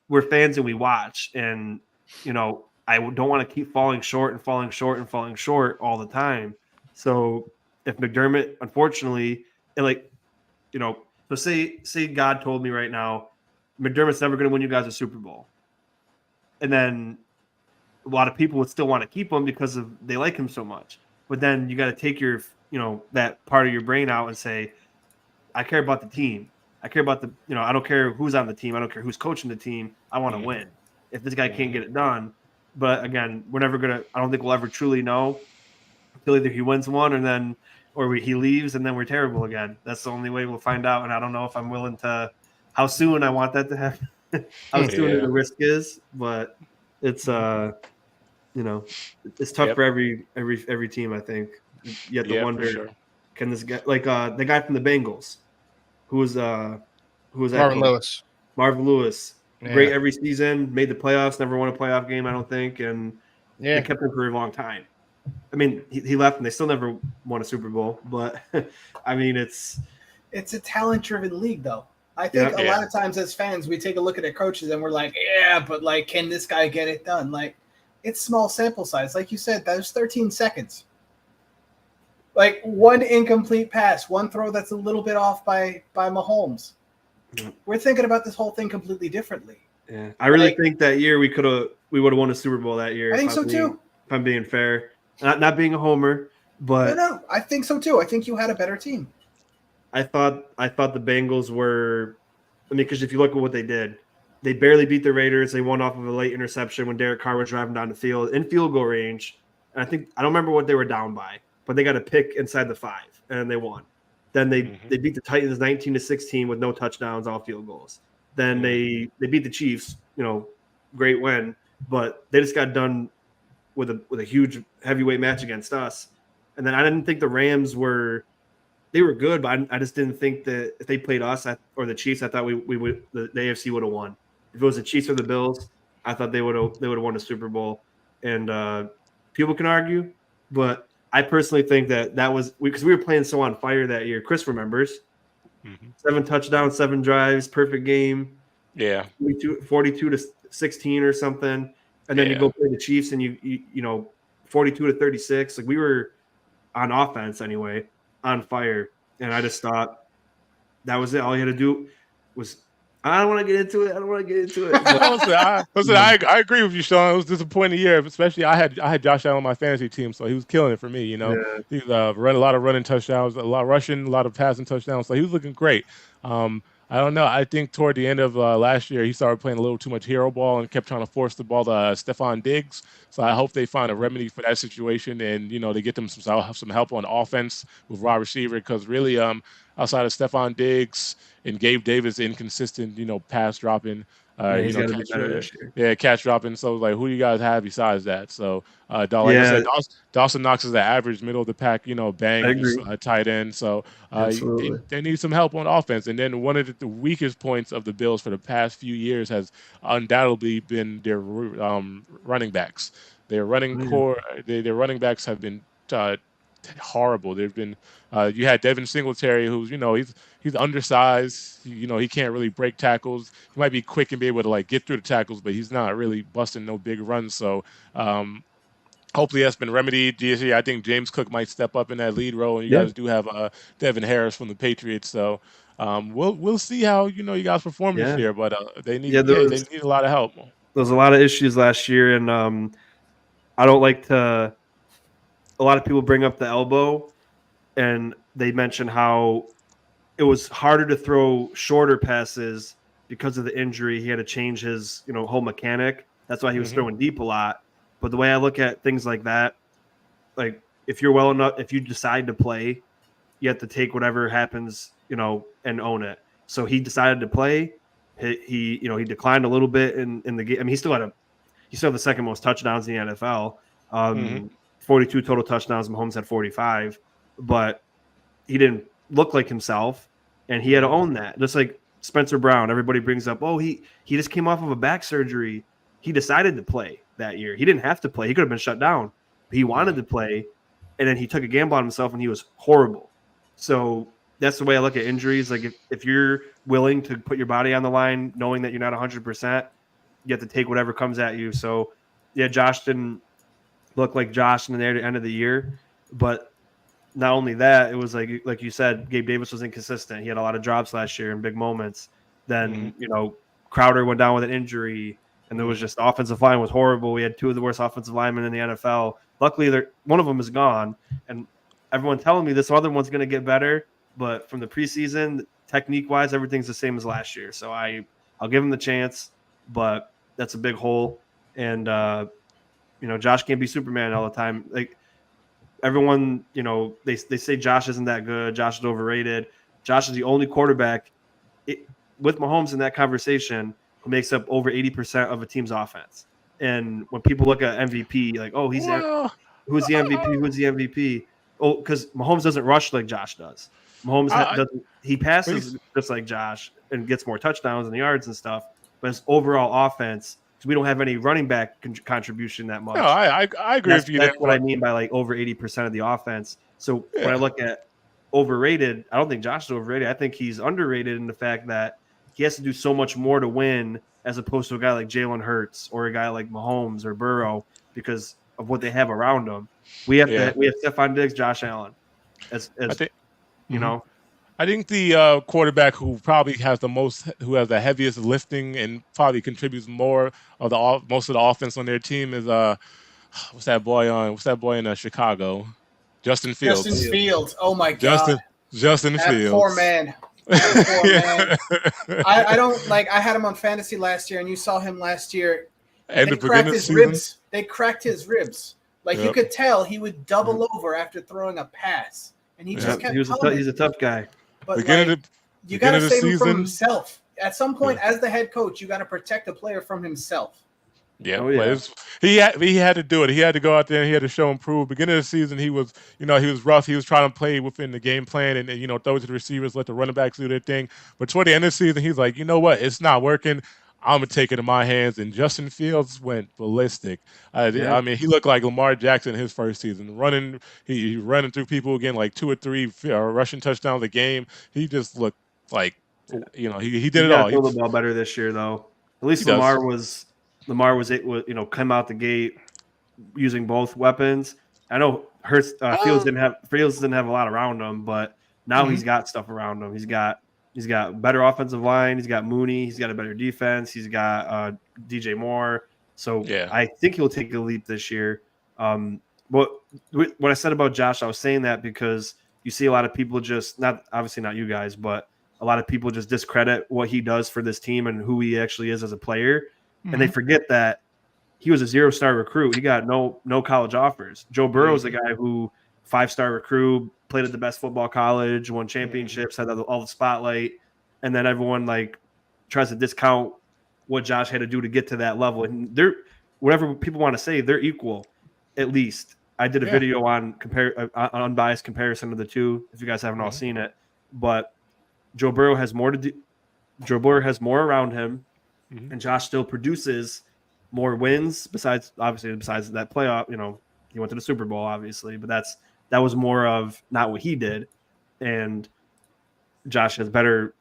we're fans and we watch. And, I don't want to keep falling short all the time. So if McDermott, unfortunately, and so say God told me right now, McDermott's never going to win you guys a Super Bowl. And then a lot of people would still want to keep him because they like him so much. But then you got to take your, that part of your brain out and say, I care about the team. I care about I don't care who's on the team. I don't care who's coaching the team. I want to win. If this guy can't get it done. But again, I don't think we'll ever truly know until either he wins one or he leaves and then we're terrible again. That's the only way we'll find out. And I don't know if I'm willing to, how soon I want that to happen, how soon the risk is, but it's, it's tough for every team, I think. You have to wonder, can this guy, like the guy from the Bengals, who was that? Marvin Lewis. Yeah. Great every season, made the playoffs, never won a playoff game, I don't think, and they kept him for a long time. I mean, he left and they still never won a Super Bowl, but I mean, it's a talent-driven league, though. I think a lot of times as fans, we take a look at our coaches and we're like, but like, can this guy get it done? Like, it's small sample size. Like you said, that was 13 seconds. Like one incomplete pass, one throw that's a little bit off by Mahomes. Yeah. We're thinking about this whole thing completely differently. Yeah, I really think that year we would have won a Super Bowl that year. I think so too. If I'm being fair, not being a homer, but no, I think so too. I think you had a better team. I thought the Bengals were. I mean, because if you look at what they did, they barely beat the Raiders. They won off of a late interception when Derek Carr was driving down the field in field goal range. And I don't remember what they were down by, but they got a pick inside the 5 and they won. Then they beat the Titans 19-16 with no touchdowns, all field goals. Then they beat the Chiefs, great win, but they just got done with a huge heavyweight match against us. And then I didn't think the Rams were good, but I just didn't think that if they played us or the Chiefs, I thought we would the AFC would have won. If it was the Chiefs or the Bills, I thought they would have won a Super Bowl. And people can argue, but I personally think that was because we were playing so on fire that year. Chris remembers 7 touchdowns, 7 drives, perfect game. Yeah, 42-16 or something, and then you go play the Chiefs and you 42-36. Like we were on offense anyway, on fire, and I just thought that was it. All you had to do was. I don't want to get into it. Listen, I agree with you, Sean. It was a disappointing year, especially I had Josh Allen on my fantasy team, so he was killing it for me. He run a lot of running touchdowns, a lot of rushing, a lot of passing touchdowns, so he was looking great. I don't know. I think toward the end of last year, he started playing a little too much hero ball and kept trying to force the ball to Stephon Diggs. So I hope they find a remedy for that situation, and they get them some help on offense with wide receiver, because really, outside of Stephon Diggs and Gabe Davis, inconsistent, pass dropping, Yeah, he's got to be catch, better this year. yeah, catch dropping. So like, who do you guys have besides that? So, like I Yeah, said, Dawson Knox is the average middle of the pack, I bang, agree. tight end. So Absolutely. they need some help on offense. And then one of the weakest points of the Bills for the past few years has undoubtedly been their running backs. Their running Oh, yeah. core, their running backs have been uh, horrible. They've been you had Devin Singletary, who's he's undersized. He can't really break tackles. He might be quick and be able to like get through the tackles, but he's not really busting no big runs. So hopefully that's been remedied. I think James Cook might step up in that lead role, and you Yeah, guys do have Devin Harris from the Patriots. So we'll see how you guys perform this yeah, year, but yeah. they need a lot of help. There was a lot of issues last year, and I don't like to. A lot of people bring up the elbow, and they mention how it was harder to throw shorter passes because of the injury. He had to change his whole mechanic. That's why he was Hmm. throwing deep a lot. But the way I look at things like that, like if you're well enough, if you decide to play, you have to take whatever happens, and own it. So he decided to play. He declined a little bit in the game. I mean, he still had the second most touchdowns in the NFL. Hmm. 42 total touchdowns. Mahomes had 45, but he didn't look like himself, and he had to Hmm. own that. Just like Spencer Brown, everybody brings up, oh, he just came off of a back surgery. He decided to play that year. He didn't have to play. He could have been shut down. But he wanted Hmm. to play, and then he took a gamble on himself, and he was horrible. So that's the way I look at injuries. Like if you're willing to put your body on the line, knowing that you're not 100%, you have to take whatever comes at you. So yeah, Josh didn't look like Josh in the end of the year, but not only that, it was like you said, Gabe Davis was inconsistent. He had a lot of drops last year in big moments. Hmm. Then Crowder went down with an injury, and there was Hmm. just the offensive line was horrible. We had two of the worst offensive linemen in the NFL. Luckily, one of them is gone, and everyone telling me this other one's going to get better. But from the preseason, technique wise, everything's the same as last year. So I'll give him the chance, but that's a big hole. And Josh can't be Superman all the time. Like everyone, they say Josh isn't that good. Josh is overrated. Josh is the only quarterback with Mahomes in that conversation who makes up over 80% of a team's offense. And when people look at MVP, like, oh, Well, who's the MVP? Who's the MVP? Oh, because Mahomes doesn't rush like Josh does. Mahomes I, doesn't. He passes please. just like Josh and gets more touchdowns and yards and stuff. But his overall offense, because we don't have any running back contribution that No, much. I agree That's with you there, that's what I but mean by like over 80% of the offense. So when I yeah. look at overrated, I don't think Josh is overrated. I think he's underrated in the fact that he has to do so much more to win as opposed to a guy like Jalen Hurts or a guy like Mahomes or Burrow because of what they have around them. We have Yeah. Stephon Diggs, Josh Allen, as I think. you Mhm. know. I think the quarterback who probably has who has the heaviest lifting and probably contributes more of most of the offense on their team is what's that boy in Chicago, Justin Justin Fields. Fields. Oh my God. Justin Justin That poor Fields. man. That poor man. Yeah. I don't like. I had him on fantasy last year, and you saw him last year. And They the beginning cracked of the his season. ribs. They cracked his ribs. Like you Yep. could tell, he would double over after throwing a pass, and he Yeah, just kept coming. he's a tough guy. But Beginning like, of the you got to beginning of the save him from season. himself. At some Yeah. point, as the head coach, you got to protect a player from himself. Yeah, Oh but yeah, he had to do it. He had to go out there and he had to show and prove. Beginning of the season, he was rough. He was trying to play within the game plan and throw it to the receivers, let the running backs do their thing. But toward the end of the season, he's like, you know what? It's not working. I'm gonna take it in my hands. And Justin Fields went ballistic. yeah. I mean, he looked like Lamar Jackson his first season, running. He running through people again, like 2 or 3 rushing touchdowns a game. He just looked like he did He's it got to all. throw the ball better this year, though. At He least does. Lamar was come out the gate using both weapons. I know Uh, Fields didn't have a lot around him, but now mhm. he's got stuff around him. He's got better offensive line. He's got Mooney. He's got a better defense. He's got DJ Moore. So Yeah. I think he'll take a leap this year. But what I said about Josh, I was saying that because you see a lot of people just not obviously not you guys, but a lot of people just discredit what he does for this team and who he actually is as a player, and they forget that he was a 0-star recruit. He got no college offers. Joe Burrow's a guy who 5-star recruit, played at the best football college, won championships, had all the spotlight, and then everyone like tries to discount what Josh had to do to get to that level. And they're whatever people want to say, they're equal, at least. I did a video on unbiased comparison of the two. If you guys haven't all seen it, but Joe Burrow has more to do. Joe Burrow has more around him, and Josh still produces more wins. Besides that playoff, he went to the Super Bowl, obviously, but that was more of not what he did. And Josh has more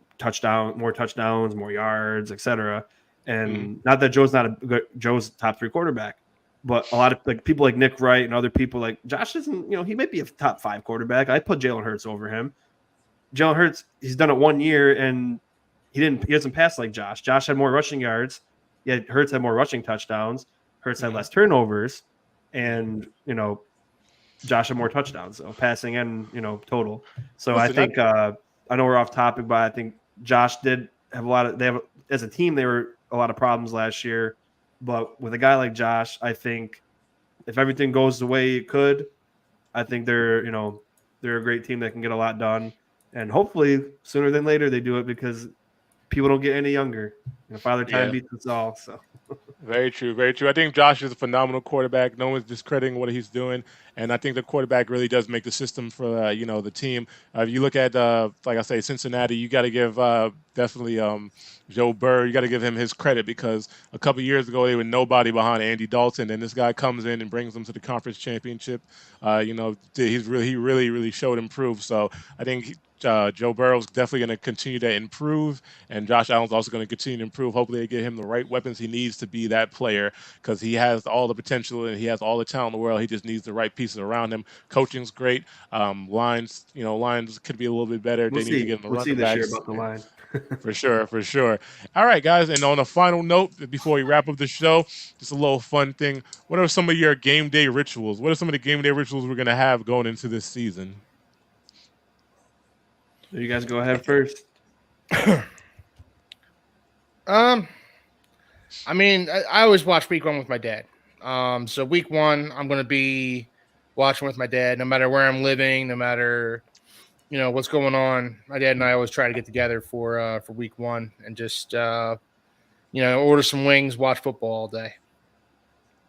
touchdowns, more yards, etc. And not that Joe's top 3 quarterback. But a lot of like people like Nick Wright and other people like Josh isn't, he might be a top 5 quarterback. I put Jalen Hurts over him. Jalen Hurts, he's done it 1 year and he doesn't pass like Josh. Josh had more rushing yards. Yet Hurts had more rushing touchdowns. Hurts had less turnovers, and Josh had more touchdowns, so passing and total. So I think I know we're off topic, but I think Josh did have as a team they were a lot of problems last year. But with a guy like Josh, I think if everything goes the way it could, I think they're a great team that can get a lot done. And hopefully sooner than later they do it because people don't get any younger. Father Time beats us all. So very true, very true. I think Josh is a phenomenal quarterback. No one's discrediting what he's doing, and I think the quarterback really does make the system for the team. If you look at like I say, Cincinnati, you got to give definitely Joe Burrow. You got to give him his credit because a couple years ago they were nobody behind Andy Dalton, and this guy comes in and brings them to the conference championship. He really showed improve. So I think Joe Burrow's definitely going to continue to improve, and Josh Allen's also going to continue to improve. Hopefully, they get him the right weapons he needs to be that player because he has all the potential and he has all the talent in the world. He just needs the right pieces around him. Coaching's great. Lines could be a little bit better. They need to get him the running backs. This year about the line. For sure. All right, guys. And on a final note, before we wrap up the show, just a little fun thing. What are some of your game day rituals? What are some of the game day rituals we're going to have going into this season? You guys go ahead first. I mean, I always watch week 1 with my dad. So week 1, I'm going to be watching with my dad, no matter where I'm living, no matter what's going on. My dad and I always try to get together for week 1 and just order some wings, watch football all day.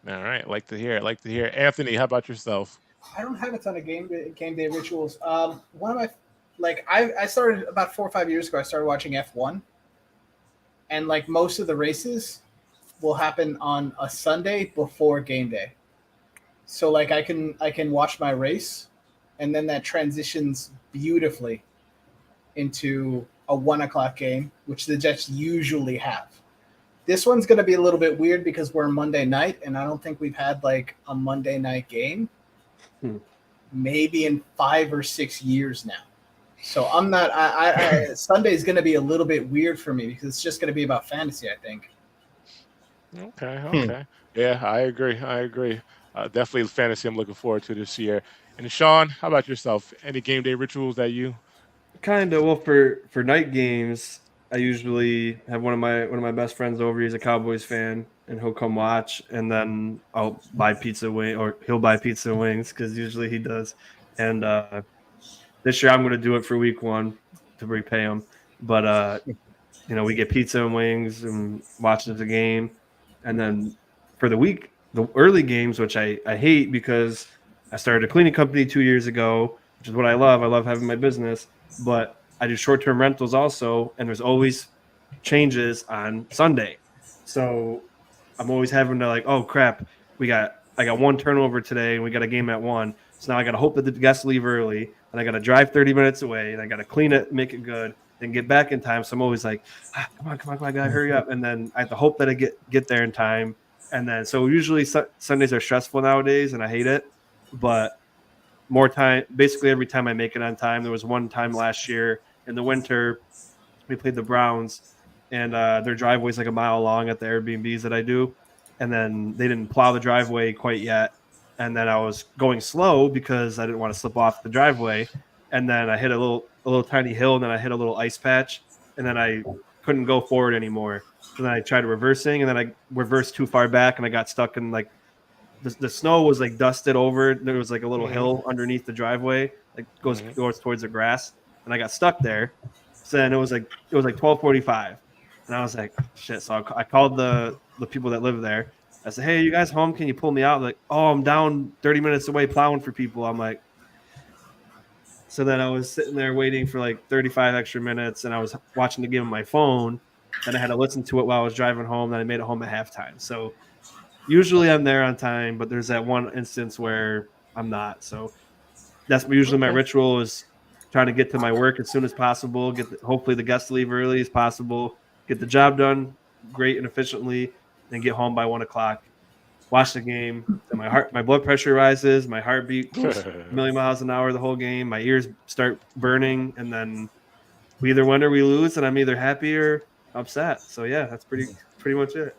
All right, like to hear it. Anthony, how about yourself? I don't have a ton of game day rituals. One of my I started about 4 or 5 years ago. I started watching F1, and like most of the races will happen on a Sunday before game day. So like I can watch my race, and then that transitions beautifully into a 1 o'clock game, which the Jets usually have. This one's going to be a little bit weird because we're Monday night, and I don't think we've had like a Monday night game maybe in 5 or 6 years now. So I'm not. Sunday is going to be a little bit weird for me because it's just going to be about fantasy, I think. Okay. Yeah, I agree. Definitely fantasy I'm looking forward to this year. And Sean, how about yourself? Any game day rituals that you? Kind of. Well, for night games, I usually have one of my best friends over. He's a Cowboys fan, and he'll come watch, and then I'll buy pizza or he'll buy pizza and wings because usually he does. And this year I'm going to do it for week 1 to repay him. But we get pizza and wings and watch the game, and then for the week, the early games, which I hate because I started a cleaning company 2 years ago, which is what I love. I love having my business, but I do short-term rentals also, and there's always changes on Sunday. So I'm always having to oh crap, I got 1 turnover today and we got a game at 1. So now I got to hope that the guests leave early, and I got to drive 30 minutes away, and I got to clean it, make it good, and get back in time. So I'm always like, come on, I gotta hurry up. And then I have to hope that I get there in time. And then so usually Sundays are stressful nowadays, and I hate it. But more time, basically every time I make it on time. There was one time last year in the winter, we played the Browns, and their driveway's like a mile long at the Airbnbs that I do. And then they didn't plow the driveway quite yet. And then I was going slow because I didn't want to slip off the driveway. And then I hit a little a little tiny hill, and then I hit a little ice patch, and then I couldn't go forward anymore. So then I tried reversing, and then I reversed too far back, and I got stuck in like the snow was like dusted over. There was like a little Mm-hmm. hill underneath the driveway, like goes Mm-hmm. towards the grass, and I got stuck there. So then it was like 12:45, and I was like, shit. So I called the people that live there. I said, hey, you guys home? Can you pull me out? Like, oh, I'm down 30 minutes away plowing for people. I'm like, so then I was sitting there waiting for like 35 extra minutes, and I was watching the game on my phone. Then I had to listen to it while I was driving home. Then I made it home at halftime. So usually I'm there on time, but there's that one instance where I'm not. So that's usually my Okay. ritual is trying to get to my work as soon as possible, hopefully the guests leave early as possible, get the job done great and efficiently, and get home by 1 o'clock. Watch the game. And my blood pressure rises, my heartbeat goes a million miles an hour the whole game. My ears start burning, and then we either win or we lose, and I'm either happy or upset. So yeah, that's pretty much it.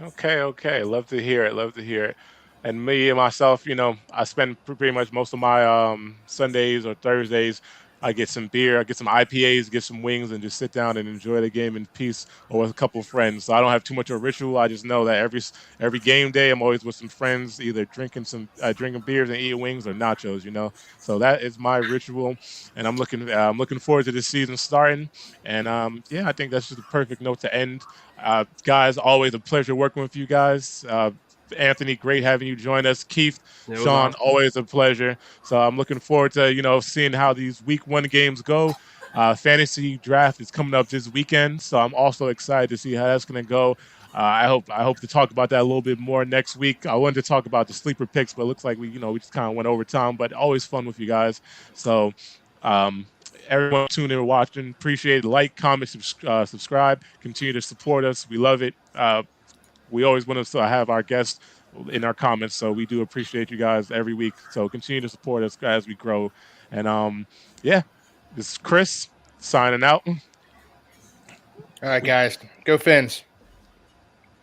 Okay. Love to hear it. Love to hear it. And me and myself, I spend pretty much most of my Sundays or Thursdays. I get some beer, I get some IPAs, get some wings, and just sit down and enjoy the game in peace or with a couple of friends. So I don't have too much of a ritual. I just know that every game day, I'm always with some friends, either drinking beers and eating wings or nachos. So that is my ritual, and I'm looking forward to this season starting. And yeah, I think that's just a perfect note to end. Guys, always a pleasure working with you guys. Anthony, great having you join us. Keith, It was Sean, awesome. always a pleasure. So I'm looking forward to seeing how these week 1 games go. Fantasy draft is coming up this weekend, so I'm also excited to see how that's going to go. I hope to talk about that a little bit more next week. I wanted to talk about the sleeper picks, but it looks like we just kind of went over time. But always fun with you guys. So everyone tuning in and watching, appreciate it. Like, comment, subscribe. Continue to support us. We love it. We always want to have our guests in our comments, so we do appreciate you guys every week. So continue to support us as we grow. And yeah, this is Chris signing out. All right, guys, go Fins.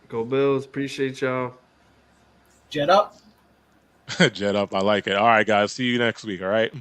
Go Bills. Appreciate y'all. Jet up. Jet up. I like it. All right, guys. See you next week. All right.